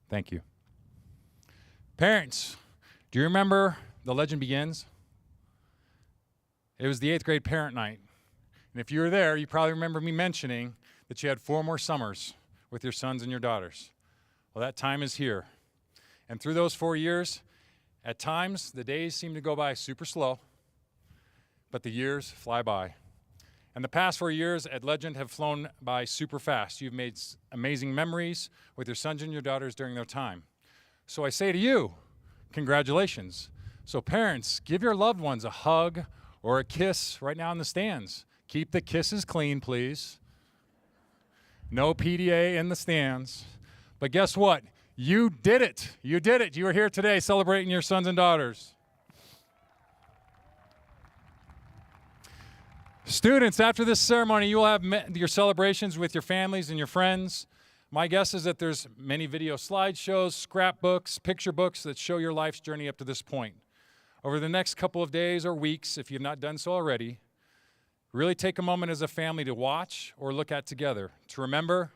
Thank you. Parents, do you remember The Legend Begins? It was the 8th grade parent night. And if you were there, you probably remember me mentioning that you had 4 more summers with your sons and your daughters. Well, that time is here. And through those 4 years, at times, the days seem to go by super slow, but the years fly by. And the past 4 years at Legend have flown by super fast. You've made amazing memories with your sons and your daughters during their time. So I say to you, congratulations. So parents, give your loved ones a hug or a kiss right now in the stands. Keep the kisses clean, please. No PDA in the stands. But guess what? You did it. You did it. You are here today celebrating your sons and daughters. Students, after this ceremony, you will have your celebrations with your families and your friends. My guess is that there's many video slideshows, scrapbooks, picture books that show your life's journey up to this point. Over the next couple of days or weeks, if you've not done so already, really take a moment as a family to watch or look at together, to remember,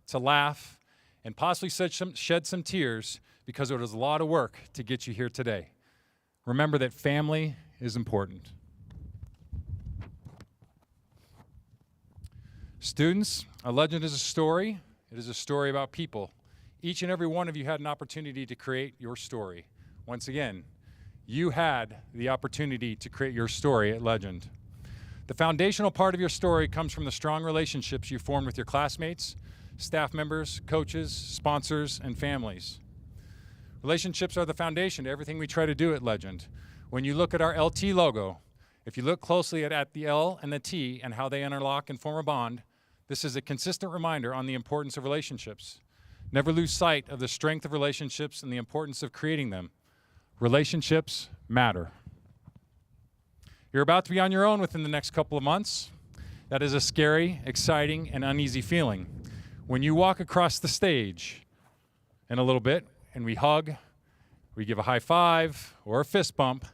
to laugh, and possibly shed some tears because it was a lot of work to get you here today. Remember that family is important. Students, A Legend is a story. It is a story about people. Each and every one of you had an opportunity to create your story. Once again, you had the opportunity to create your story at Legend. The foundational part of your story comes from the strong relationships you formed with your classmates, staff members, coaches, sponsors, and families. Relationships are the foundation to everything we try to do at Legend. When you look at our LT logo, if you look closely at the L and the T and how they interlock and form a bond, this is a consistent reminder on the importance of relationships. Never lose sight of the strength of relationships and the importance of creating them. Relationships matter. You're about to be on your own within the next couple of months. That is a scary, exciting, and uneasy feeling. When you walk across the stage in a little bit and we hug, we give a high five or a fist bump,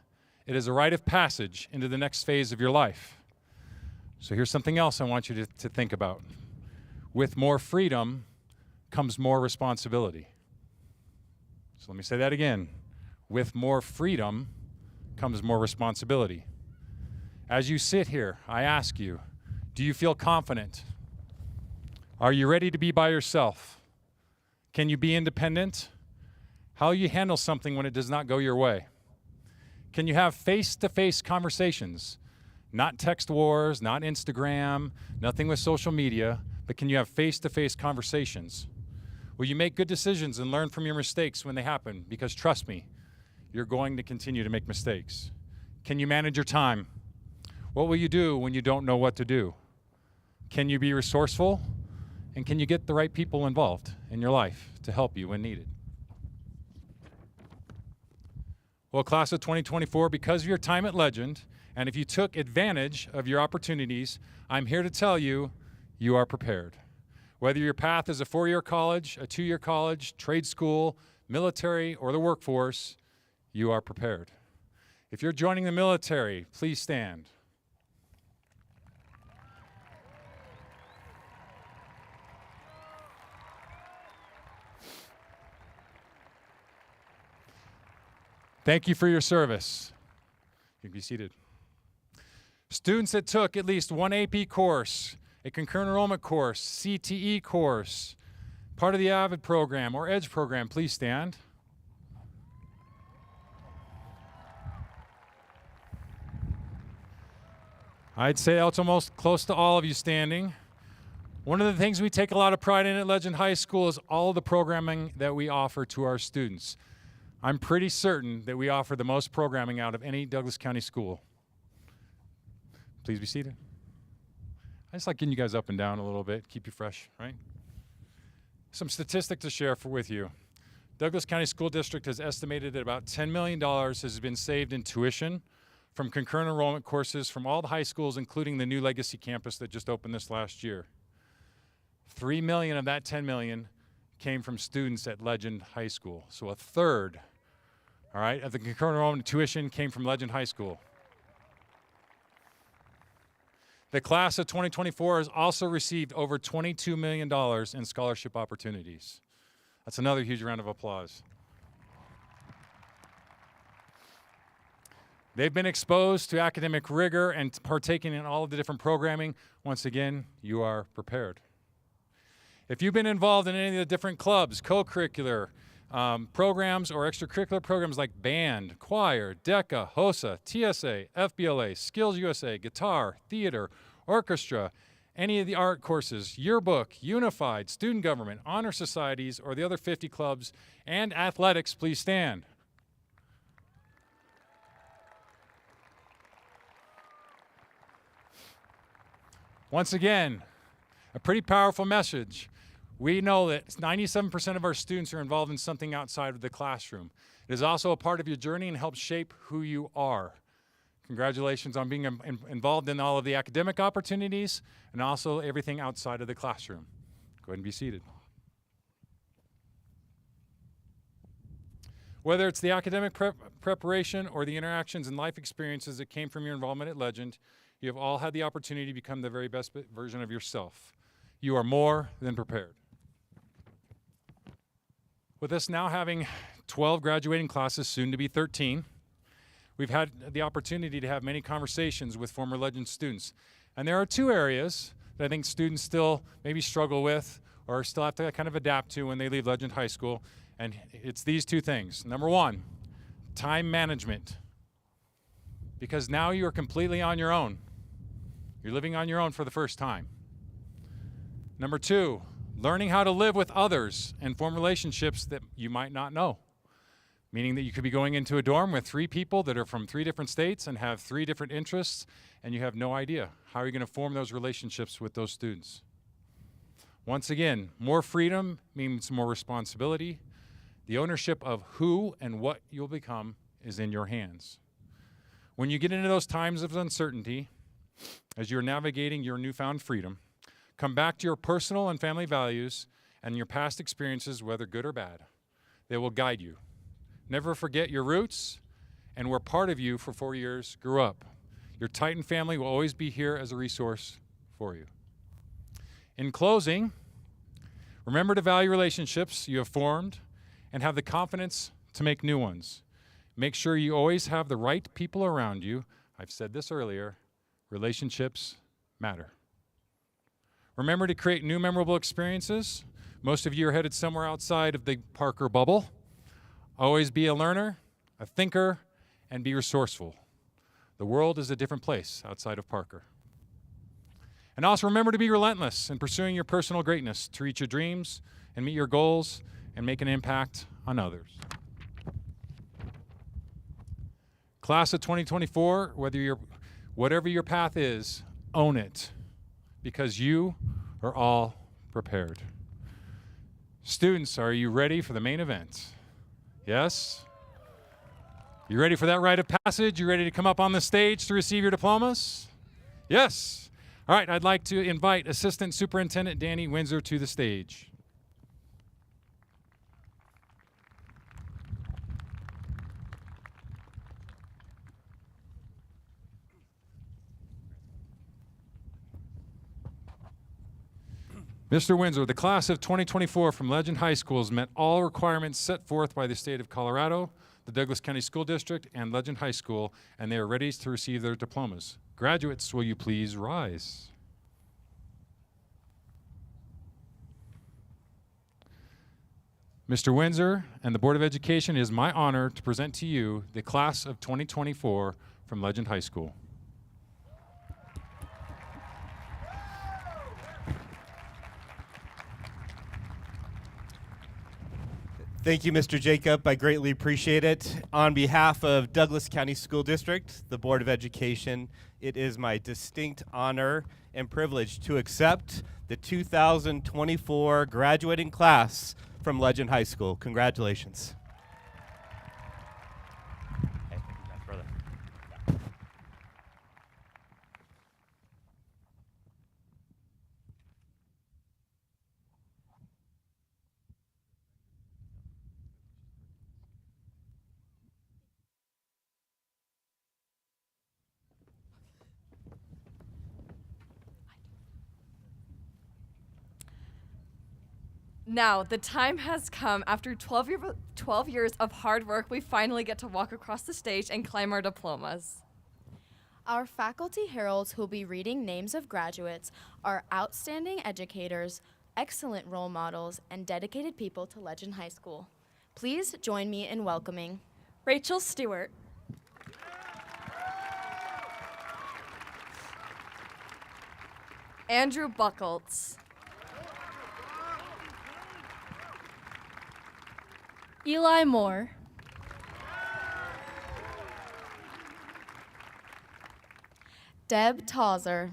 it is a rite of passage into the next phase of your life. So here's something else I want you to think about. With more freedom comes more responsibility. So let me say that again. With more freedom comes more responsibility. As you sit here, I ask you, do you feel confident? Are you ready to be by yourself? Can you be independent? How will you handle something when it does not go your way? Can you have face-to-face conversations? Not text wars, not Instagram, nothing with social media, but can you have face-to-face conversations? Will you make good decisions and learn from your mistakes when they happen? Because trust me, you're going to continue to make mistakes. Can you manage your time? What will you do when you don't know what to do? Can you be resourceful? And can you get the right people involved in your life to help you when needed? Well, class of 2024, because of your time at Legend, and if you took advantage of your opportunities, I'm here to tell you, you are prepared. Whether your path is a 4-year college, a 2-year college, trade school, military, or the workforce, you are prepared. If you're joining the military, please stand. Thank you for your service. You can be seated. Students that took at least one AP course, a concurrent enrollment course, CTE course, part of the AVID program or EDGE program, please stand. I'd say that's almost close to all of you standing. One of the things we take a lot of pride in at Legend High School is all of the programming that we offer to our students. I'm pretty certain that we offer the most programming out of any Douglas County school. Please be seated. I just like getting you guys up and down a little bit, keep you fresh, right? Some statistics to share with you. Douglas County School District has estimated that about $10 million has been saved in tuition from concurrent enrollment courses from all the high schools, including the new Legacy campus that just opened this last year. $3 million of that $10 million came from students at Legend High School. So a third, all right, of the concurrent enrollment tuition came from Legend High School. The class of 2024 has also received over $22 million in scholarship opportunities. That's another huge round of applause. They've been exposed to academic rigor and partaking in all of the different programming. Once again, you are prepared. If you've been involved in any of the different clubs, co-curricular programs or extracurricular programs like band, choir, DECA, HOSA, TSA, FBLA, Skills USA, guitar, theater, orchestra, any of the art courses, yearbook, unified, student government, honor societies, or the other 50 clubs, and athletics, please stand. Once again, a pretty powerful message. We know that 97% of our students are involved in something outside of the classroom. It is also a part of your journey and helps shape who you are. Congratulations on being involved in all of the academic opportunities and also everything outside of the classroom. Go ahead and be seated. Whether it's the academic preparation or the interactions and life experiences that came from your involvement at Legend, you have all had the opportunity to become the very best version of yourself. You are more than prepared. With us now having 12 graduating classes, soon to be 13, we've had the opportunity to have many conversations with former Legend students. And there are two areas that I think students still maybe struggle with or still have to kind of adapt to when they leave Legend High School. And it's these two things. Number one, time management. Because now you are completely on your own. You're living on your own for the first time. Number two, learning how to live with others and form relationships that you might not know. Meaning that you could be going into a dorm with 3 people that are from 3 different states and have 3 different interests, and you have no idea how you're going to form those relationships with those students. Once again, more freedom means more responsibility. The ownership of who and what you'll become is in your hands. When you get into those times of uncertainty, as you're navigating your newfound freedom, come back to your personal and family values and your past experiences, whether good or bad. They will guide you. Never forget your roots and where part of you for 4 years grew up. Your Titan family will always be here as a resource for you. In closing, remember to value relationships you have formed and have the confidence to make new ones. Make sure you always have the right people around you. I've said this earlier, relationships matter. Remember to create new memorable experiences. Most of you are headed somewhere outside of the Parker bubble. Always be a learner, a thinker, and be resourceful. The world is a different place outside of Parker. And also remember to be relentless in pursuing your personal greatness to reach your dreams and meet your goals and make an impact on others. Class of 2024, whether you're Whatever your path is, own it, because you are all prepared. Students, are you ready for the main event? Yes? You ready for that rite of passage? You ready to come up on the stage to receive your diplomas? Yes. All right, I'd like to invite Assistant Superintendent Danny Windsor to the stage. Mr. Windsor, the class of 2024 from Legend High School has met all requirements set forth by the state of Colorado, the Douglas County School District, and Legend High School, and they are ready to receive their diplomas. Graduates, will you please rise? Mr. Windsor and the Board of Education, it is my honor to present to you the class of 2024 from Legend High School. Thank you, Mr. Jacob. I greatly appreciate it. On behalf of Douglas County School District, the Board of Education, it is my distinct honor and privilege to accept the 2024 graduating class from Legend High School. Congratulations. Now, the time has come. After 12 years of hard work, we finally get to walk across the stage and claim our diplomas. Our faculty heralds who will be reading names of graduates are outstanding educators, excellent role models, and dedicated people to Legend High School. Please join me in welcoming Rachel Stewart, Andrew Buckles, Eli Moore, Deb Tauser,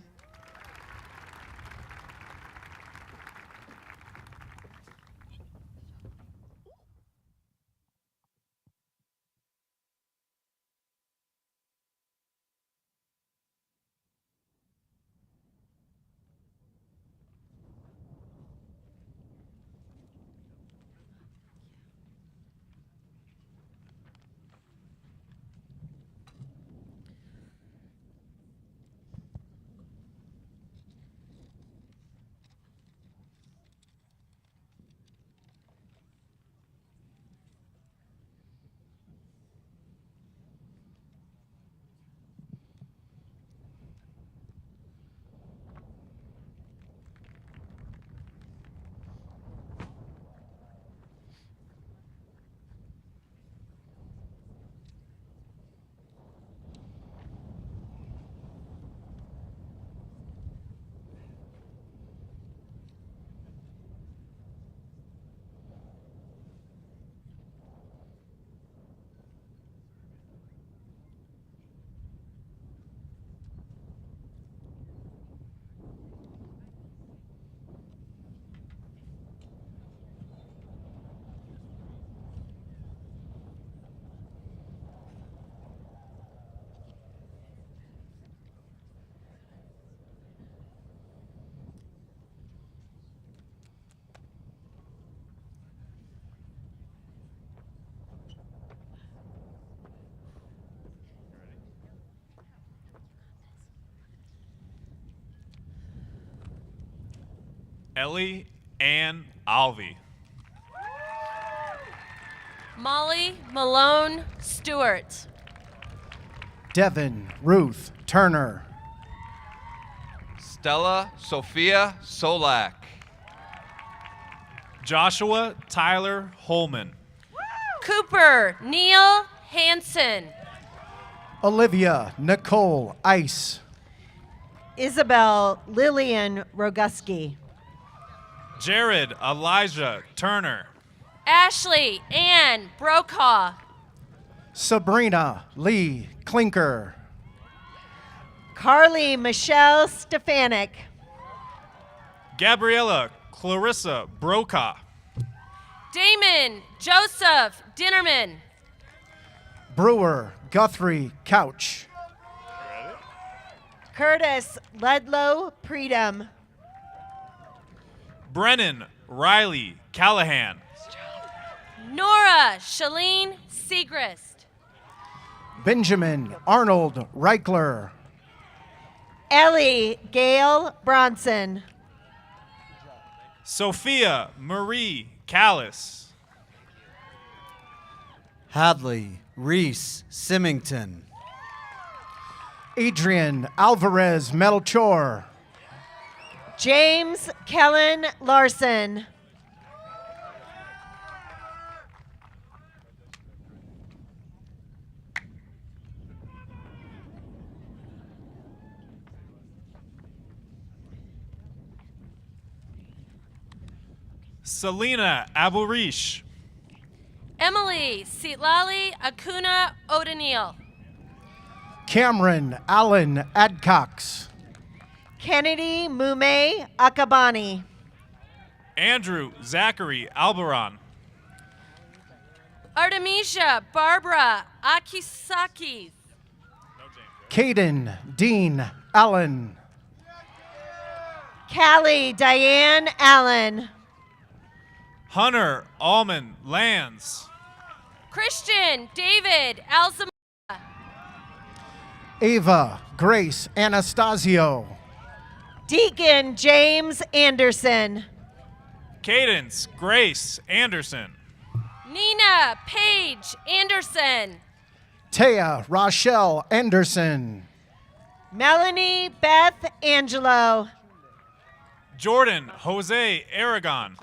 Ellie Ann Alvey. Molly Malone Stewart. Devin Ruth Turner. Stella Sophia Solak. Joshua Tyler Holman. Cooper Neil Hansen. Olivia Nicole Ice. Isabel Lillian Roguski. Jared Elijah Turner. Ashley Ann Brokaw. Sabrina Lee Clinker. Carly Michelle Stefanik. Gabriella Clarissa Brokaw. Damon Joseph Dinnerman. Brewer Guthrie Couch. Curtis Ludlow Predum. Brennan Riley Callahan. Nora Shalene Segrist. Benjamin Arnold Reichler. Ellie Gail Bronson. Sophia Marie Callis. Hadley Reese Symington. Adrian Alvarez Melchor. James Kellen Larson. Selena Aburish. Emily Sitlali Acuna O'Daniel. Cameron Allen Adcox. Kennedy Mume Akabani. Andrew Zachary Albaron. Artemisia Barbara Akisakis. Caden Dean Allen. Callie Diane Allen. Hunter Almond Lands. Christian David Alzamora. Ava Grace Anastasio. Deacon James Anderson. Cadence Grace Anderson. Nina Paige Anderson. Taya Rochelle Anderson. Melanie Beth Angelo. Jordan Jose Aragon.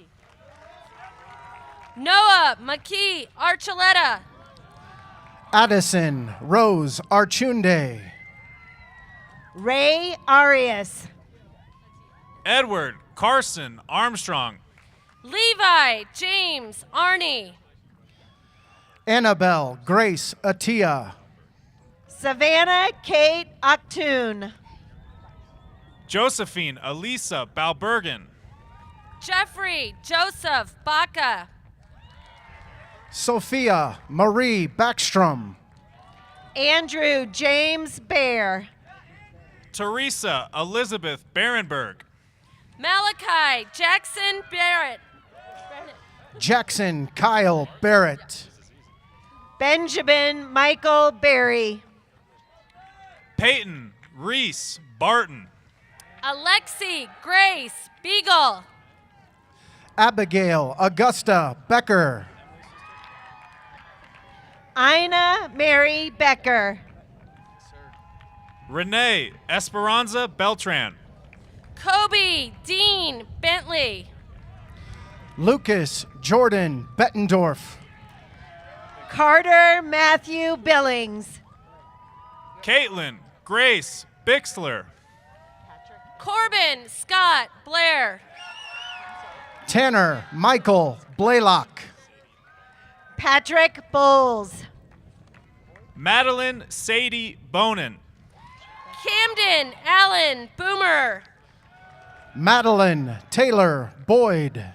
Noah McKee Archuleta. Addison Rose Archunde. Ray Arias. Edward Carson Armstrong. Levi James Arney. Annabelle Grace Atia. Savannah Kate Octoon. Josephine Elisa Balbergen. Jeffrey Joseph Baca. Sophia Marie Backstrom. Andrew James Bear. Teresa Elizabeth Barenberg. Malachi Jackson Barrett. Jackson Kyle Barrett. Benjamin Michael Berry. Peyton Reese Barton. Alexi Grace Beagle. Abigail Augusta Becker. Ina Mary Becker. Renee Esperanza Beltran. Kobe Dean Bentley. Lucas Jordan Bettendorf. Carter Matthew Billings. Caitlin Grace Bixler. Corbin Scott Blair. Tanner Michael Blaylock. Patrick Bowles. Madeline Sadie Bonin. Camden Allen Boomer. Madeline Taylor Boyd.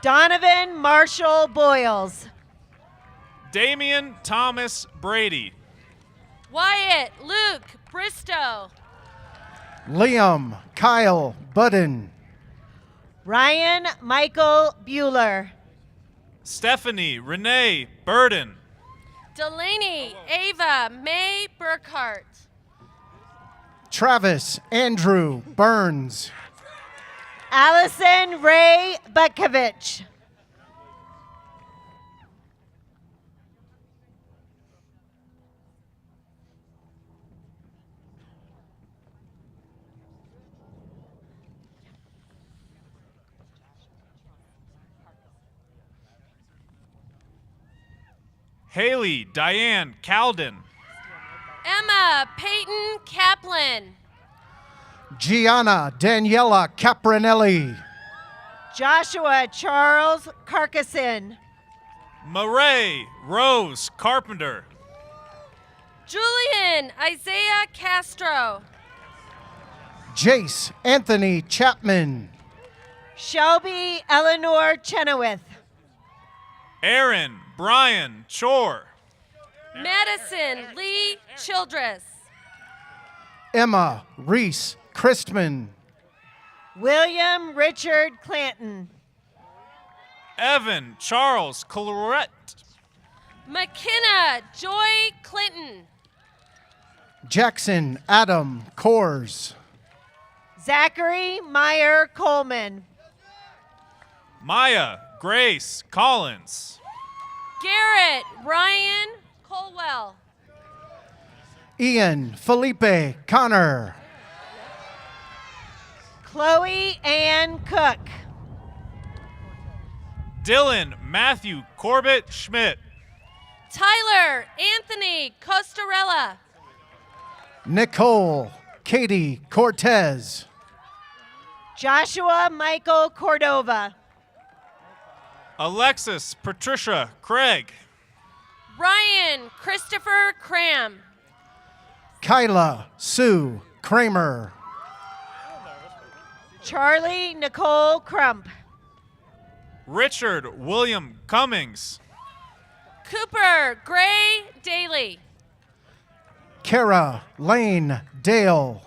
Donovan Marshall Boyles. Damian Thomas Brady. Wyatt Luke Bristow. Liam Kyle Budden. Ryan Michael Bueller. Stephanie Renee Burden. Delaney Ava May Burkhart. Travis Andrew Burns. Allison Ray Butkovich. Haley Diane Calden. Emma Peyton Kaplan. Gianna Daniela Capranelli. Joshua Charles Carcasson. Murray Rose Carpenter. Julian Isaiah Castro. Jace Anthony Chapman. Shelby Eleanor Chenoweth. Aaron Brian Chor. Madison Lee Childress. Emma Reese Christman. William Richard Clanton. Evan Charles Colorette. McKenna Joy Clinton. Jackson Adam Coors. Zachary Meyer Coleman. Maya Grace Collins. Garrett Ryan Colwell. Ian Felipe Connor. Chloe Ann Cook. Dylan Matthew Corbett Schmidt. Tyler Anthony Costarella. Nicole Katie Cortez. Joshua Michael Cordova. Alexis Patricia Craig. Ryan Christopher Cram. Kyla Sue Kramer. Charlie Nicole Crump. Richard William Cummings. Cooper Gray Daly. Kara Lane Dale.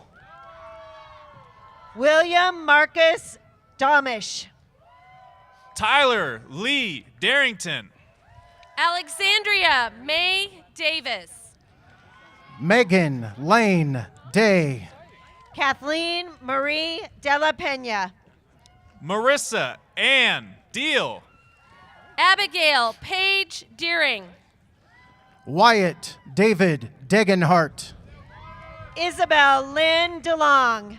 William Marcus Domish. Tyler Lee Darrington. Alexandria May Davis. Megan Lane Day. Kathleen Marie Della Pena. Marissa Ann Deal. Abigail Paige Deering. Wyatt David Degenhart. Isabel Lynn DeLong.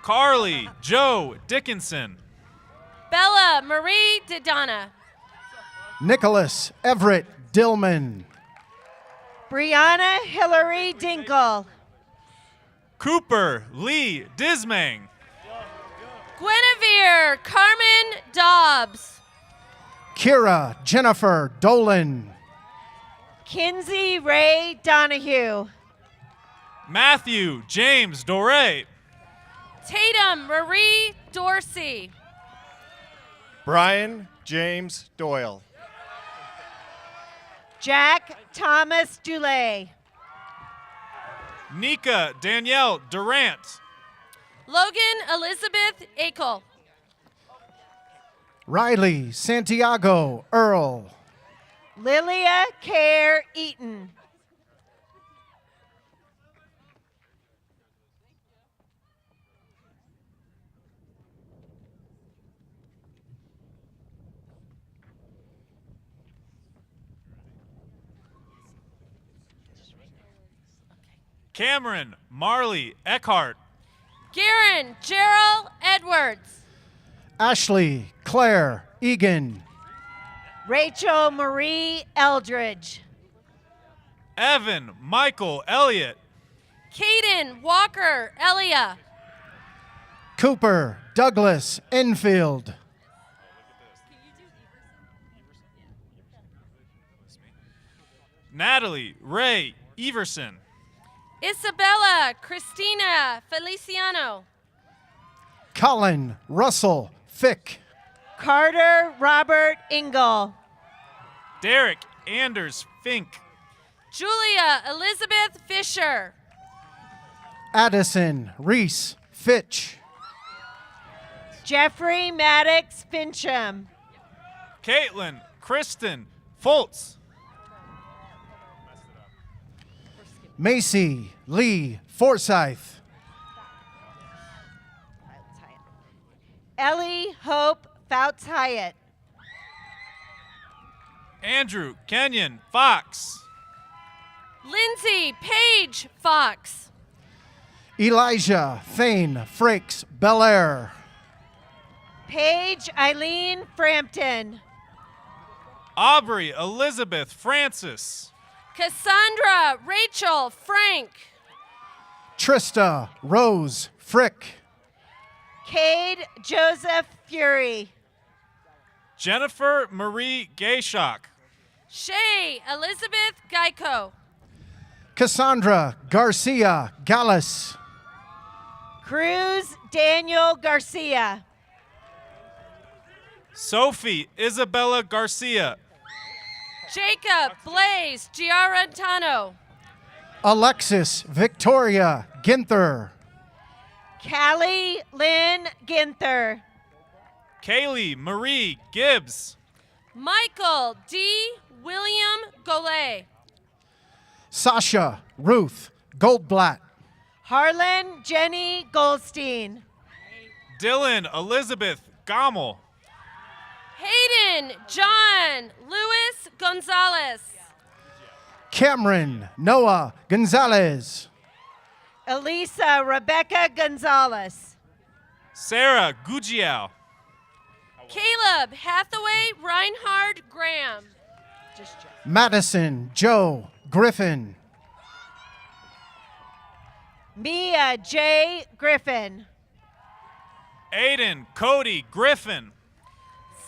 Carly Joe Dickinson. Bella Marie DeDonna. Nicholas Everett Dillman. Brianna Hillary Dinkle. Cooper Lee Dismang. Guinevere Carmen Dobbs. Kira Jennifer Dolan. Kinsey Ray Donahue. Matthew James Doré. Tatum Marie Dorsey. Brian James Doyle. Jack Thomas Dulay. Nika Danielle Durant. Logan Elizabeth Akel. Riley Santiago Earl. Lilia Care Eaton. Cameron Marley Eckhart. Garen Gerald Edwards. Ashley Claire Egan. Rachel Marie Eldridge. Evan Michael Elliott. Caden Walker Elia. Cooper Douglas Enfield. Natalie Ray Everson. Isabella Christina Feliciano. Colin Russell Fick. Carter Robert Ingle. Derek Anders Fink. Julia Elizabeth Fisher. Addison Reese Fitch. Jeffrey Maddox Fincham. Caitlin Kristen Foltz. Macy Lee Forsyth. Ellie Hope Fouts Hyatt. Andrew Kenyon Fox. Lindsay Paige Fox. Elijah Thane Frakes Belair. Paige Eileen Frampton. Aubrey Elizabeth Francis. Cassandra Rachel Frank. Trista Rose Frick. Cade Joseph Fury. Jennifer Marie Gayshock. Shay Elizabeth Geico. Cassandra Garcia Gallus. Cruz Daniel Garcia. Sophie Isabella Garcia. Jacob Blaze Giarantano. Alexis Victoria Ginther. Callie Lynn Ginther. Kaylee Marie Gibbs. Michael D. William Golay. Sasha Ruth Goldblatt. Harlan Jenny Goldstein. Dylan Elizabeth Gommel. Hayden John Luis Gonzalez. Cameron Noah Gonzalez. Elisa Rebecca Gonzalez. Sarah Gugiao. Caleb Hathaway Reinhard Graham. Madison Joe Griffin. Mia J. Griffin. Aiden Cody Griffin.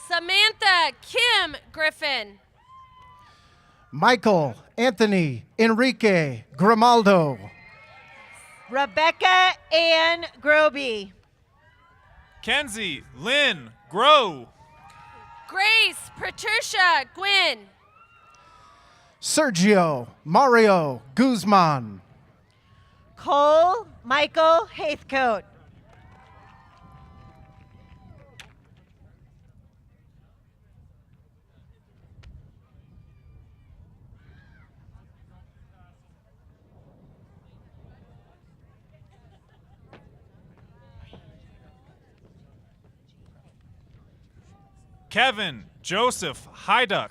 Samantha Kim Griffin. Michael Anthony Enrique Grimaldo. Rebecca Ann Groby. Kenzie Lynn Grow. Grace Patricia Gwynn. Sergio Mario Guzman. Cole Michael Haithcote. Kevin Joseph Hyduck.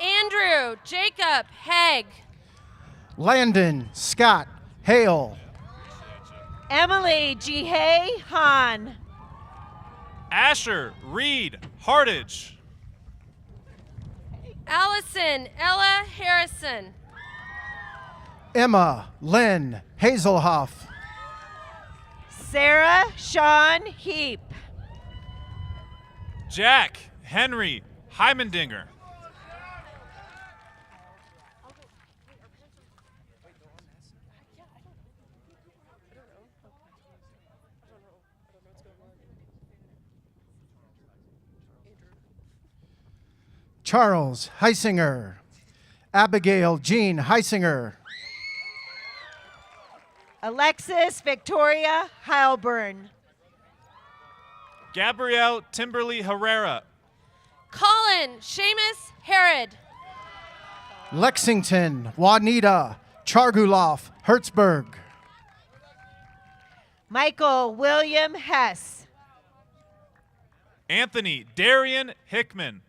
Andrew Jacob Haig. Landon Scott Hale. Emily Jihei Han. Asher Reed Hartage. Allison Ella Harrison. Emma Lynn Hazelhoff. Sarah Sean Heap. Jack Henry Heimendinger. Charles Heisinger. Abigail Jean Heisinger. Alexis Victoria Heilburn. Gabrielle Timberly Herrera. Colin Seamus Herod. Lexington Juanita Charguloff Hertzberg. Michael William Hess. Anthony Darian Hickman.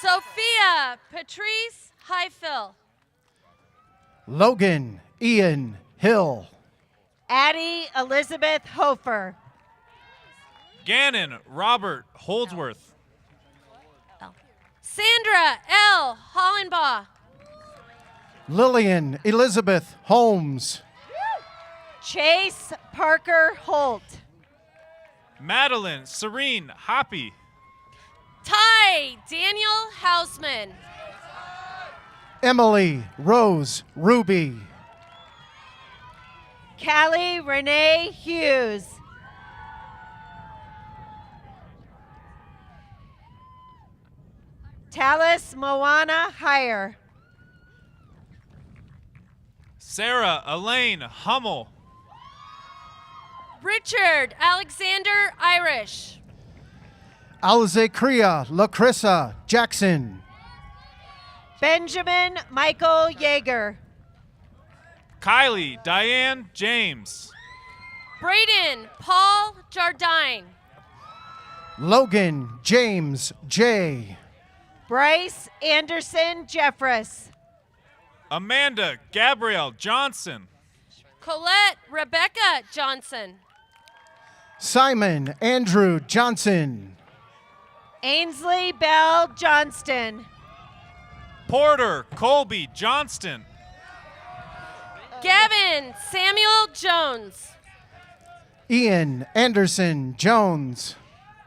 Sophia Patrice Highfill. Logan Ian Hill. Addie Elizabeth Hofer. Gannon Robert Holdsworth. Sandra L. Hollenbaugh. Lillian Elizabeth Holmes. Chase Parker Holt. Madeline Serene Hoppy. Ty Daniel Hausman. Emily Rose Ruby. Callie Renee Hughes. Talis Moana Heyer. Sarah Elaine Hummel. Richard Alexander Irish. Alzekria Lacrissa Jackson. Benjamin Michael Yeager. Kylie Diane James. Braden Paul Jardine. Logan James J. Bryce Anderson Jeffress. Amanda Gabrielle Johnson. Colette Rebecca Johnson. Simon Andrew Johnson. Ainsley Bell Johnston. Porter Colby Johnston. Gavin Samuel Jones. Ian Anderson Jones.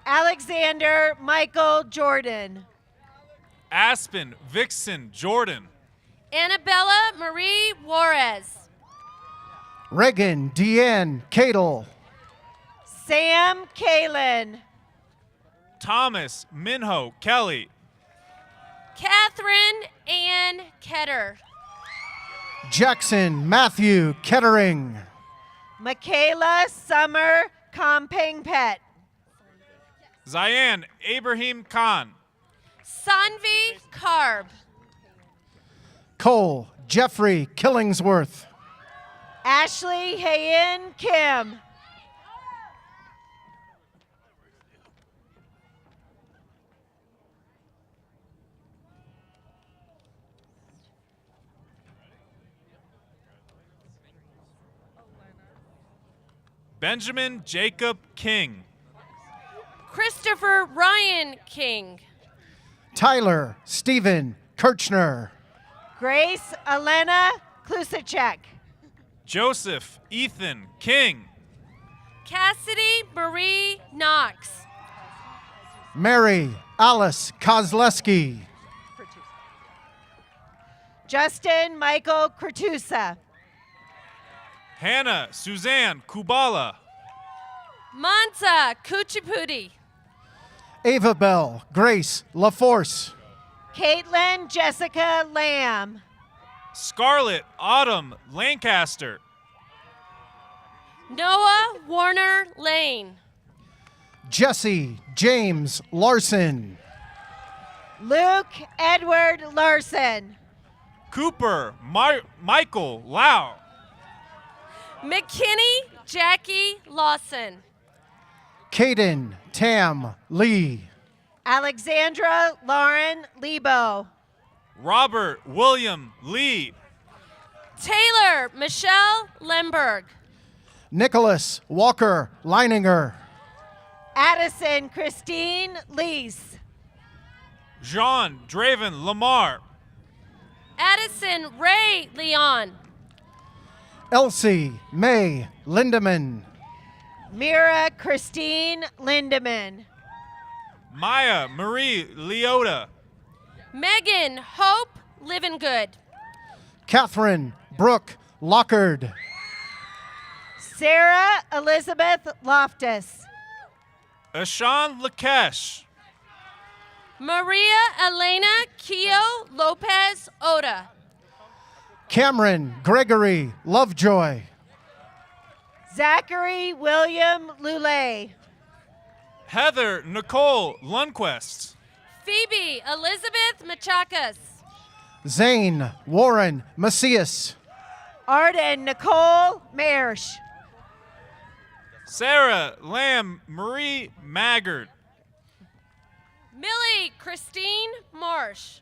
Alexander Michael Jordan. Aspen Vixen Jordan. Annabella Marie Juarez. Reagan Deanne Cadle. Sam Kalin. Thomas Minho Kelly. Catherine Ann Ketter. Jackson Matthew Kettering. Michaela Summer Kompengpet. Zayan Ibrahim Khan. Sanvi Karb. Cole Jeffrey Killingsworth. Ashley Hayen Kim. Benjamin Jacob King. Christopher Ryan King. Tyler Stephen Kirchner. Grace Elena Klusacek. Joseph Ethan King. Cassidy Marie Knox. Mary Alice Kozleski. Justin Michael Kratusa. Hannah Suzanne Kubala. Mansa Kuchipudi. Ava Bell Grace LaForce. Caitlin Jessica Lamb. Scarlett Autumn Lancaster. Noah Warner Lane. Jesse James Larson. Luke Edward Larson. Cooper Michael Lau. McKinney Jackie Lawson. Caden Tam Lee. Alexandra Lauren Lebo. Robert William Lee. Taylor Michelle Lemberg. Nicholas Walker Leininger. Addison Christine Lease. Jean Draven Lamar. Addison Ray Leon. Elsie May Lindeman. Mira Christine Lindeman. Maya Marie Leota. Megan Hope Livingood. Catherine Brooke Lockard. Sarah Elizabeth Loftus. Ashan Lakesh. Maria Elena Keo Lopez Oda. Cameron Gregory Lovejoy. Zachary William Lulay. Heather Nicole Lundquist. Phoebe Elizabeth Machakas. Zane Warren Macias. Arden Nicole Marsh. Sarah Lamb Marie Maggard. Millie Christine Marsh.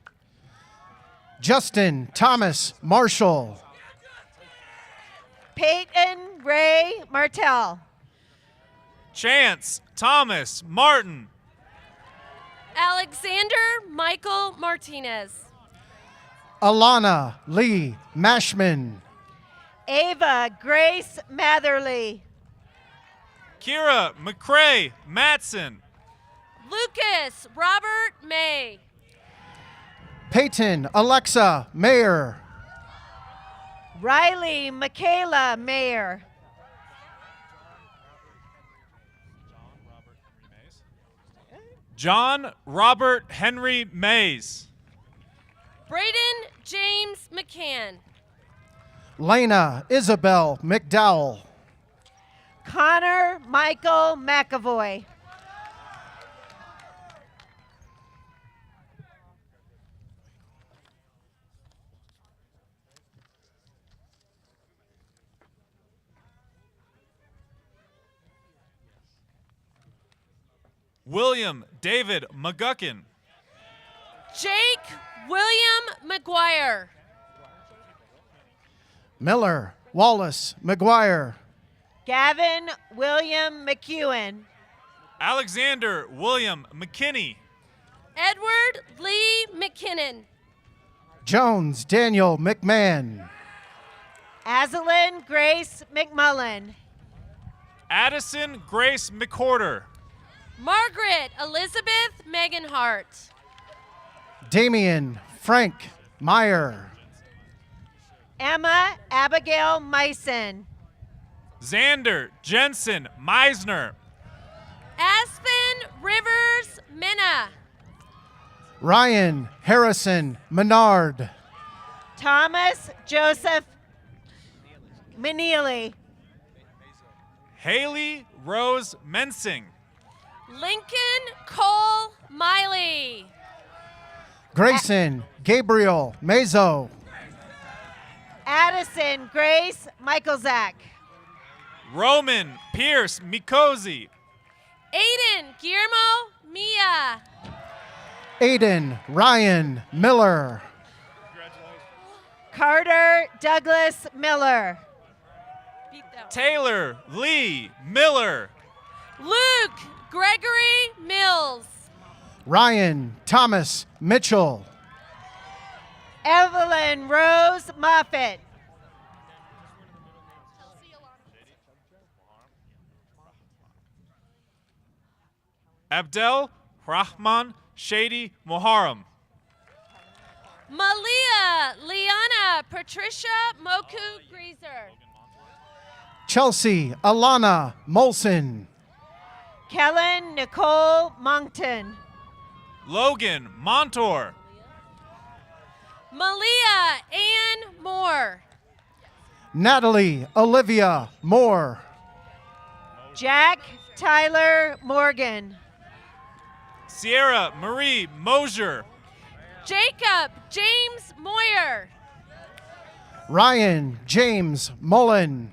Justin Thomas Marshall. Peyton Ray Martell. Chance Thomas Martin. Alexander Michael Martinez. Alana Lee Mashman. Ava Grace Matherly. Kira McCrae Matson. Lucas Robert May. Peyton Alexa Mayer. Riley Michaela Mayer. John Robert Henry Mays. Braden James McCann. Lena Isabel McDowell. Connor Michael McAvoy. William David McGuckin. Jake William McGuire. Miller Wallace McGuire. Gavin William McEwen. Alexander William McKinney. Edward Lee McKinnon. Jones Daniel McMahon. Azalyn Grace McMullen. Addison Grace McCorder. Margaret Elizabeth Megan Hart. Damian Frank Meyer. Emma Abigail Meissen. Xander Jensen Meisner. Aspen Rivers Minna. Ryan Harrison Menard. Thomas Joseph Meneely. Haley Rose Mensing. Lincoln Cole Miley. Grayson Gabriel Mazo. Addison Grace Michaelzak. Roman Pierce Mikosi. Aiden Guillermo Mia. Aiden Ryan Miller. Carter Douglas Miller. Taylor Lee Miller. Luke Gregory Mills. Ryan Thomas Mitchell. Evelyn Rose Moffitt. Abdel Rahman Shady Moharam. Malia Liana Patricia Moku Greaser. Chelsea Alana Molson. Kellen Nicole Moncton. Logan Montour. Malia Ann Moore. Natalie Olivia Moore. Jack Tyler Morgan. Sierra Marie Mosier. Jacob James Moyer. Ryan James Mullen.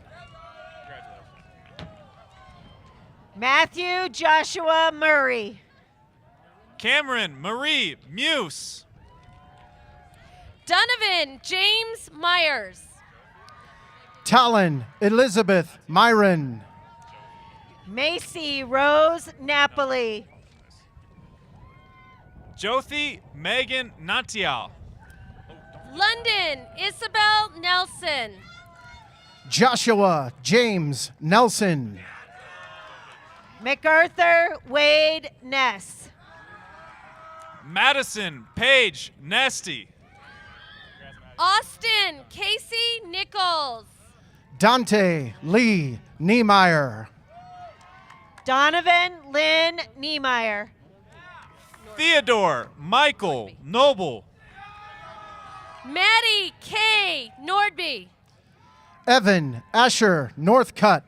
Matthew Joshua Murray. Cameron Marie Muse. Donovan James Myers. Talon Elizabeth Myron. Macy Rose Napoli. Jothi Megan Natial. London Isabel Nelson. Joshua James Nelson. MacArthur Wade Ness. Madison Paige Nesty. Austin Casey Nichols. Dante Lee Niemeyer. Donovan Lynn Niemeyer. Theodore Michael Noble. Maddie K. Nordby. Evan Asher Northcutt.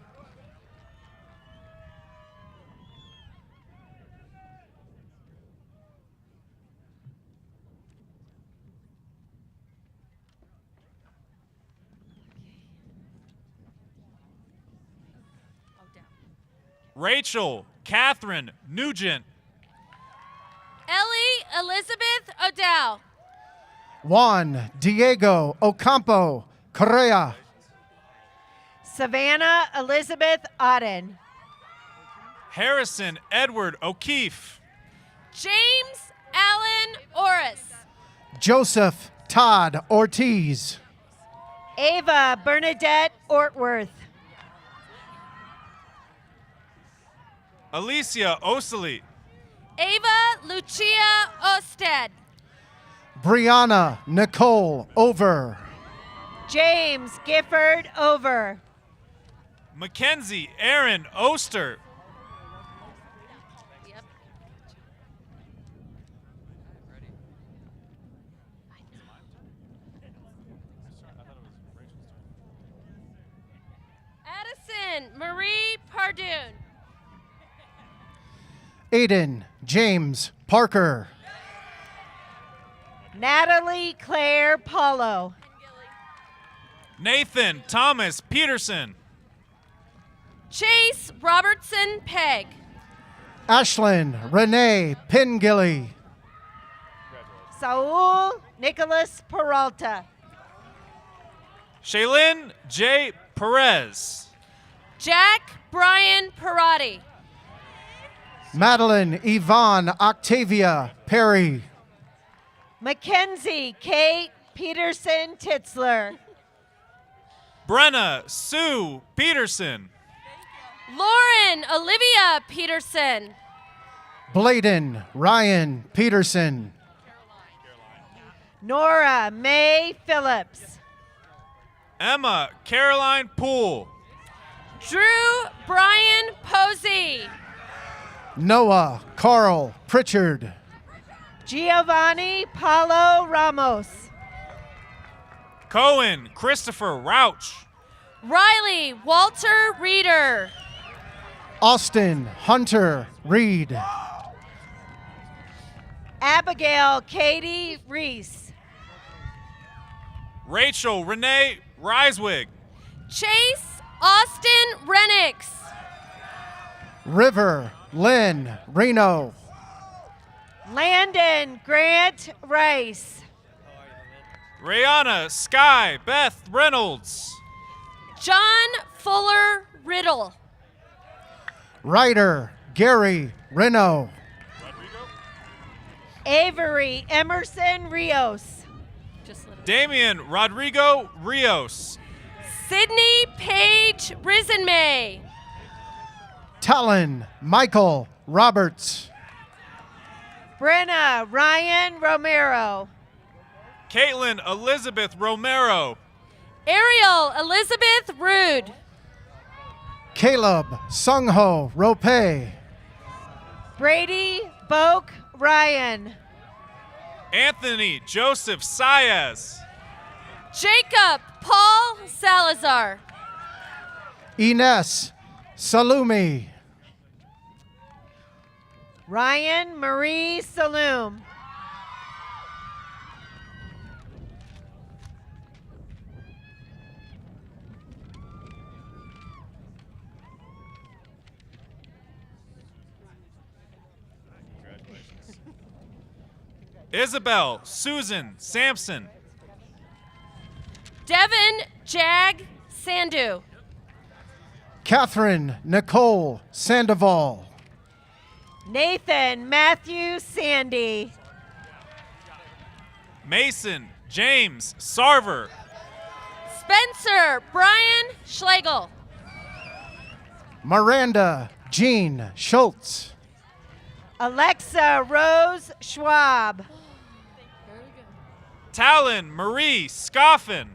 Rachel Catherine Nugent. Ellie Elizabeth O'Dowd. Juan Diego Ocampo Correa. Savannah Elizabeth Auden. Harrison Edward O'Keefe. James Allen Orris. Joseph Todd Ortiz. Ava Bernadette Ortworth. Alicia Osili. Ava Lucia Osted. Brianna Nicole Over. James Gifford Over. Mackenzie Aaron Oster. Addison Marie Pardoon. Aiden James Parker. Natalie Claire Paulo. Nathan Thomas Peterson. Chase Robertson Pegg. Ashlyn Renee Pingilly. Saul Nicholas Peralta. Shaylin J. Perez. Jack Brian Parati. Madeline Yvonne Octavia Perry. Mackenzie Kate Peterson Titzler. Brenna Sue Peterson. Lauren Olivia Peterson. Bladen Ryan Peterson. Nora May Phillips. Emma Caroline Poole. Drew Brian Posey. Noah Carl Pritchard. Giovanni Paulo Ramos. Cohen Christopher Rauch. Riley Walter Reeder. Austin Hunter Reed. Abigail Katie Reese. Rachel Renee Reiswig. Chase Austin Renix. River Lynn Reno. Landon Grant Rice. Rihanna Sky Beth Reynolds. John Fuller Riddle. Ryder Gary Reno. Avery Emerson Rios. Damian Rodrigo Rios. Sydney Page Risenmay. Talon Michael Roberts. Brenna Ryan Romero. Caitlin Elizabeth Romero. Ariel Elizabeth Rude. Caleb Sungho Rope. Brady Boak Ryan. Anthony Joseph Saez. Jacob Paul Salazar. Ines Salumi. Ryan Marie Saloom. Isabel Susan Sampson. Devin Jag Sandu. Catherine Nicole Sandoval. Nathan Matthew Sandy. Mason James Sarver. Spencer Brian Schlegel. Miranda Jean Schultz. Alexa Rose Schwab. Talon Marie Scoffin.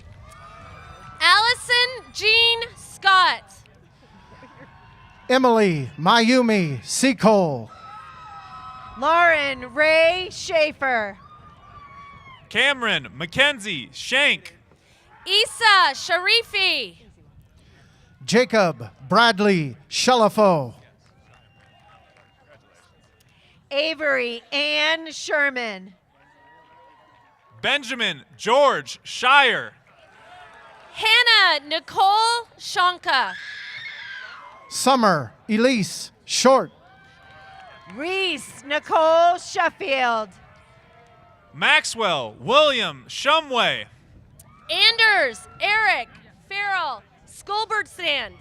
Allison Jean Scott. Emily Mayumi Seacole. Lauren Ray Schaefer. Cameron Mackenzie Shank. Issa Sharifi. Jacob Bradley Shelifo. Avery Ann Sherman. Benjamin George Shire. Hannah Nicole Shanka. Summer Elise Short. Reese Nicole Sheffield. Maxwell William Shumway. Anders Eric Farrell Skolbertstand.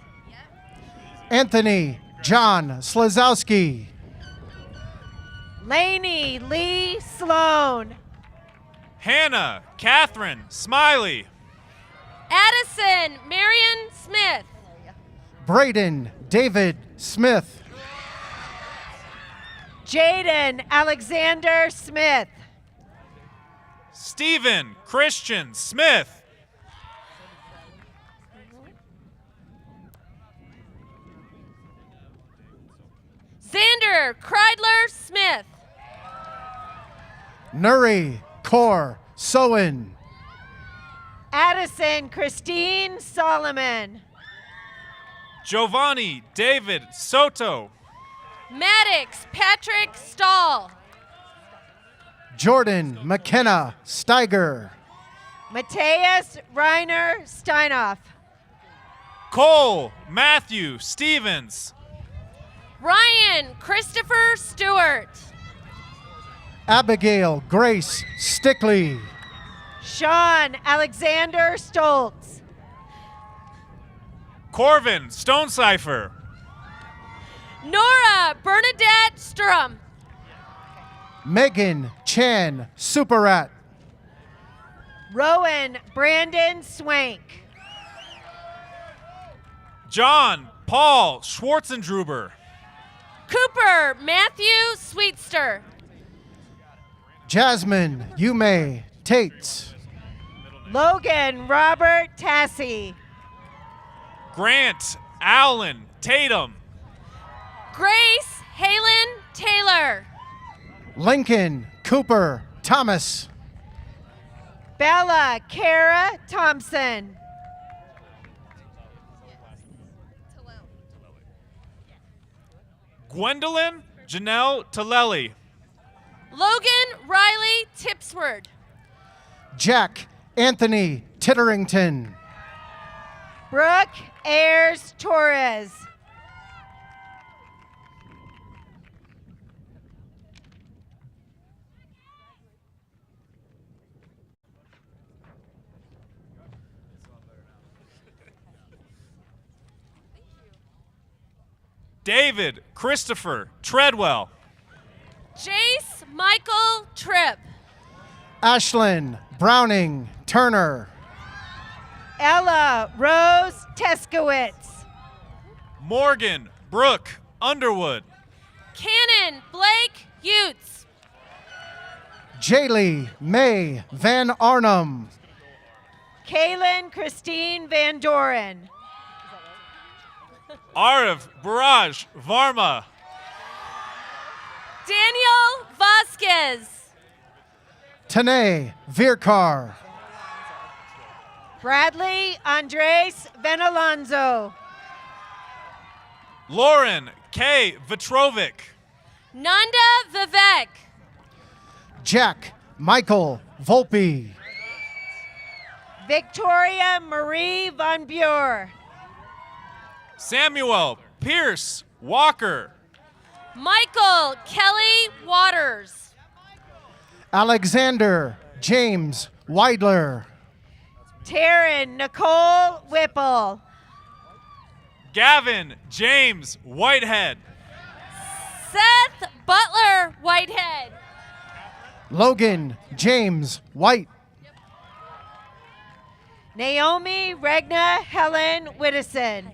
Anthony John Slazowski. Lainey Lee Sloan. Hannah Catherine Smiley. Addison Marion Smith. Braden David Smith. Jaden Alexander Smith. Stephen Christian Smith. Xander Kreidler Smith. Nuri Kor Sowen. Addison Christine Solomon. Giovanni David Soto. Maddox Patrick Stahl. Jordan McKenna Steiger. Mateus Reiner Steinoff. Cole Matthew Stevens. Ryan Christopher Stewart. Abigail Grace Stickley. Sean Alexander Stoltz. Corvin Stonecipher. Nora Bernadette Strum. Megan Chan Superat. Rowan Brandon Swank. John Paul Schwarzendruber. Cooper Matthew Sweetster. Jasmine Yume Tates. Logan Robert Tassie. Grant Allen Tatum. Grace Halen Taylor. Lincoln Cooper Thomas. Bella Kara Thompson. Gwendolyn Janelle Talleli. Logan Riley Tipsword. Jack Anthony Titterington. Brooke Ayers Torres. David Christopher Treadwell. Jace Michael Tripp. Ashlyn Browning Turner. Ella Rose Teskowitz. Morgan Brooke Underwood. Cannon Blake Utes. Jaylee May Van Arnhem. Kaylin Christine Van Doren. Arav Baraj Varma. Daniel Vasquez. Tanae Virkar. Bradley Andres Venalonzo. Lauren K. Vitrovic. Nanda Vivek. Jack Michael Volpe. Victoria Marie Von Buer. Samuel Pierce Walker. Michael Kelly Waters. Alexander James Weidler. Taryn Nicole Whipple. Gavin James Whitehead. Seth Butler Whitehead. Logan James White. Naomi Regna Helen Widdison.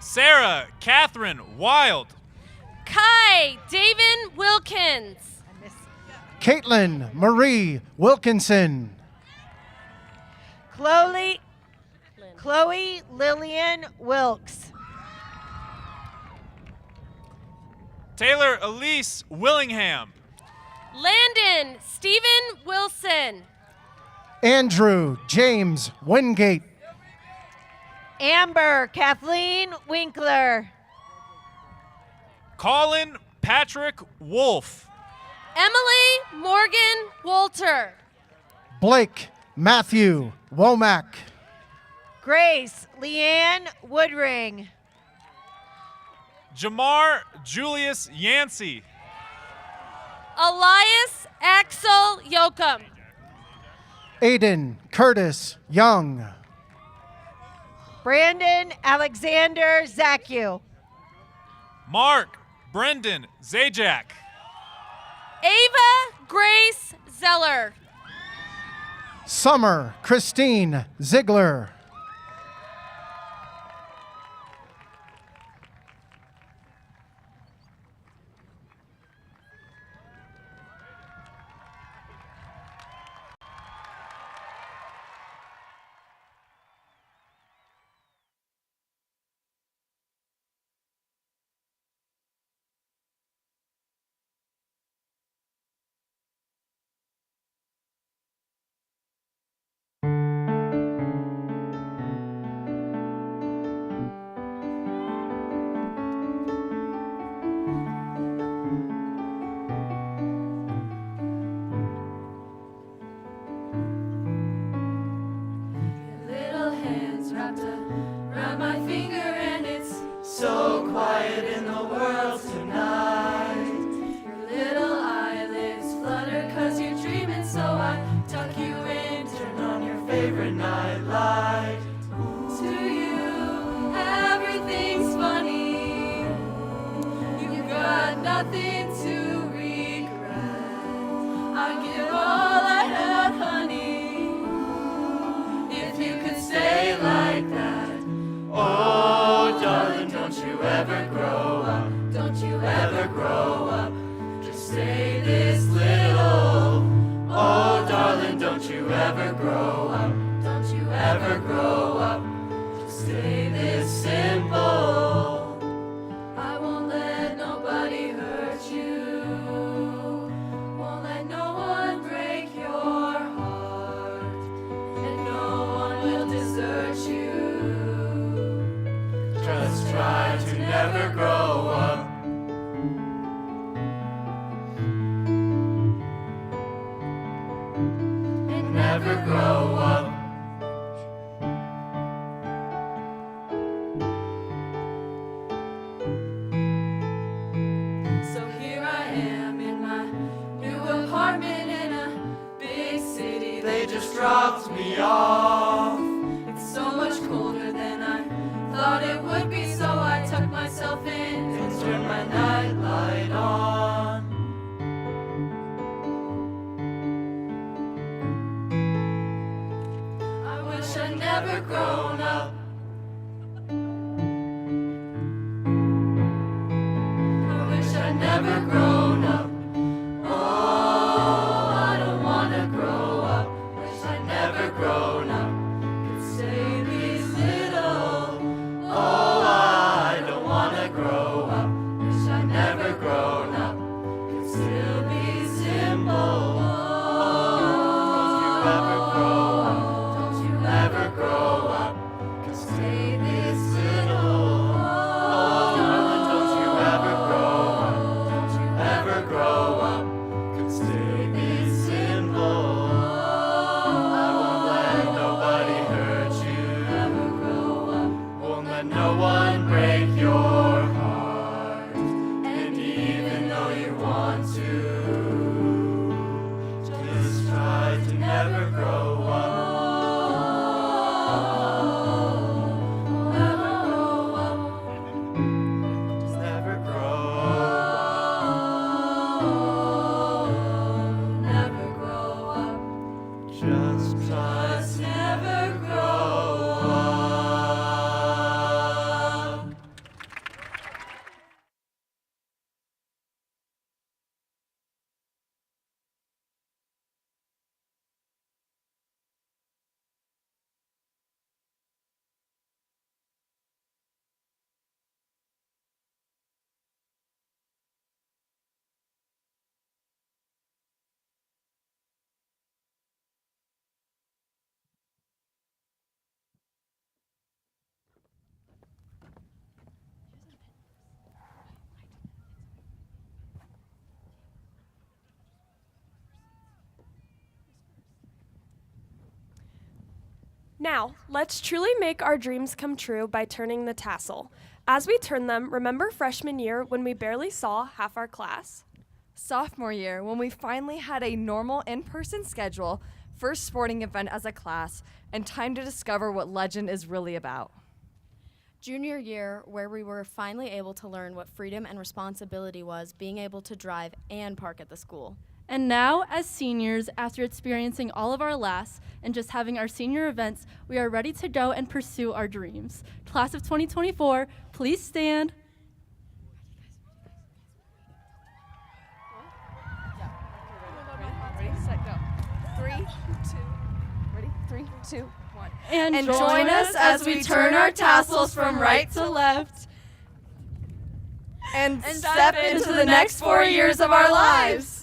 Sarah Catherine Wild. Kai David Wilkins. Caitlin Marie Wilkinson. Chloe Lillian Wilkes. Taylor Elise Willingham. Landon Stephen Wilson. Andrew James Wingate. Amber Kathleen Winkler. Colin Patrick Wolf. Emily Morgan Walter. Blake Matthew Womack. Grace Leanne Woodring. Jamar Julius Yancey. Elias Axel Yoakum. Aiden Curtis Young. Brandon Alexander Zacu. Mark Brendan Zajac. Ava Grace Zeller. Summer Christine Ziegler. Little hands wrapped around my finger, and it's so quiet in the world tonight. Your little eyelids flutter 'cause you're dreaming, so I tuck you in, turn on your favorite nightlight. To you, everything's funny. You've got nothing to regret. I'd give all I had, honey, if you could stay like that. Oh, darling, don't you ever grow up. Don't you ever grow up. Just stay this little. Oh, darling, don't you ever grow up. never grow up. Just stay this simple. I won't let nobody hurt you. Won't let no one break your heart. And no one will desert you. Just try to never grow up. And never grow up. So here I am in my new apartment in a big city. They just dropped me off. It's so much colder than I thought it would be, so I tucked myself in and turned my nightlight on. I wish I'd never grown up. I wish I'd never grown up. Oh, I don't wanna grow up. Wish I'd never grown up. Could stay these little. Oh, I don't wanna grow up. Wish I'd never grown up. Could still be simple. Don't you ever grow up. Don't you ever grow up. Could stay this little. Oh, darling, don't you ever grow up. Don't you ever grow up. Could stay this simple. I won't let nobody hurt you. Never grow up. Won't let no one break your heart. And even though you want to, just try to never grow up. Never grow up. Just never grow up. Never grow up. Just never grow up. Now, let's truly make our dreams come true by turning the tassel. As we turn them, remember freshman year when we barely saw half our class? Sophomore year, when we finally had a normal in-person schedule, first sporting event as a class, and time to discover what Legend is really about. Junior year, where we were finally able to learn what freedom and responsibility was, being able to drive and park at the school. And now, as seniors, after experiencing all of our laughs and just having our senior events, we are ready to go and pursue our dreams. Class of 2024, please stand. Ready, set, go. 3, 2, ready? 3, 2, 1. And join us as we turn our tassels from right to left and step into the next 4 years of our lives.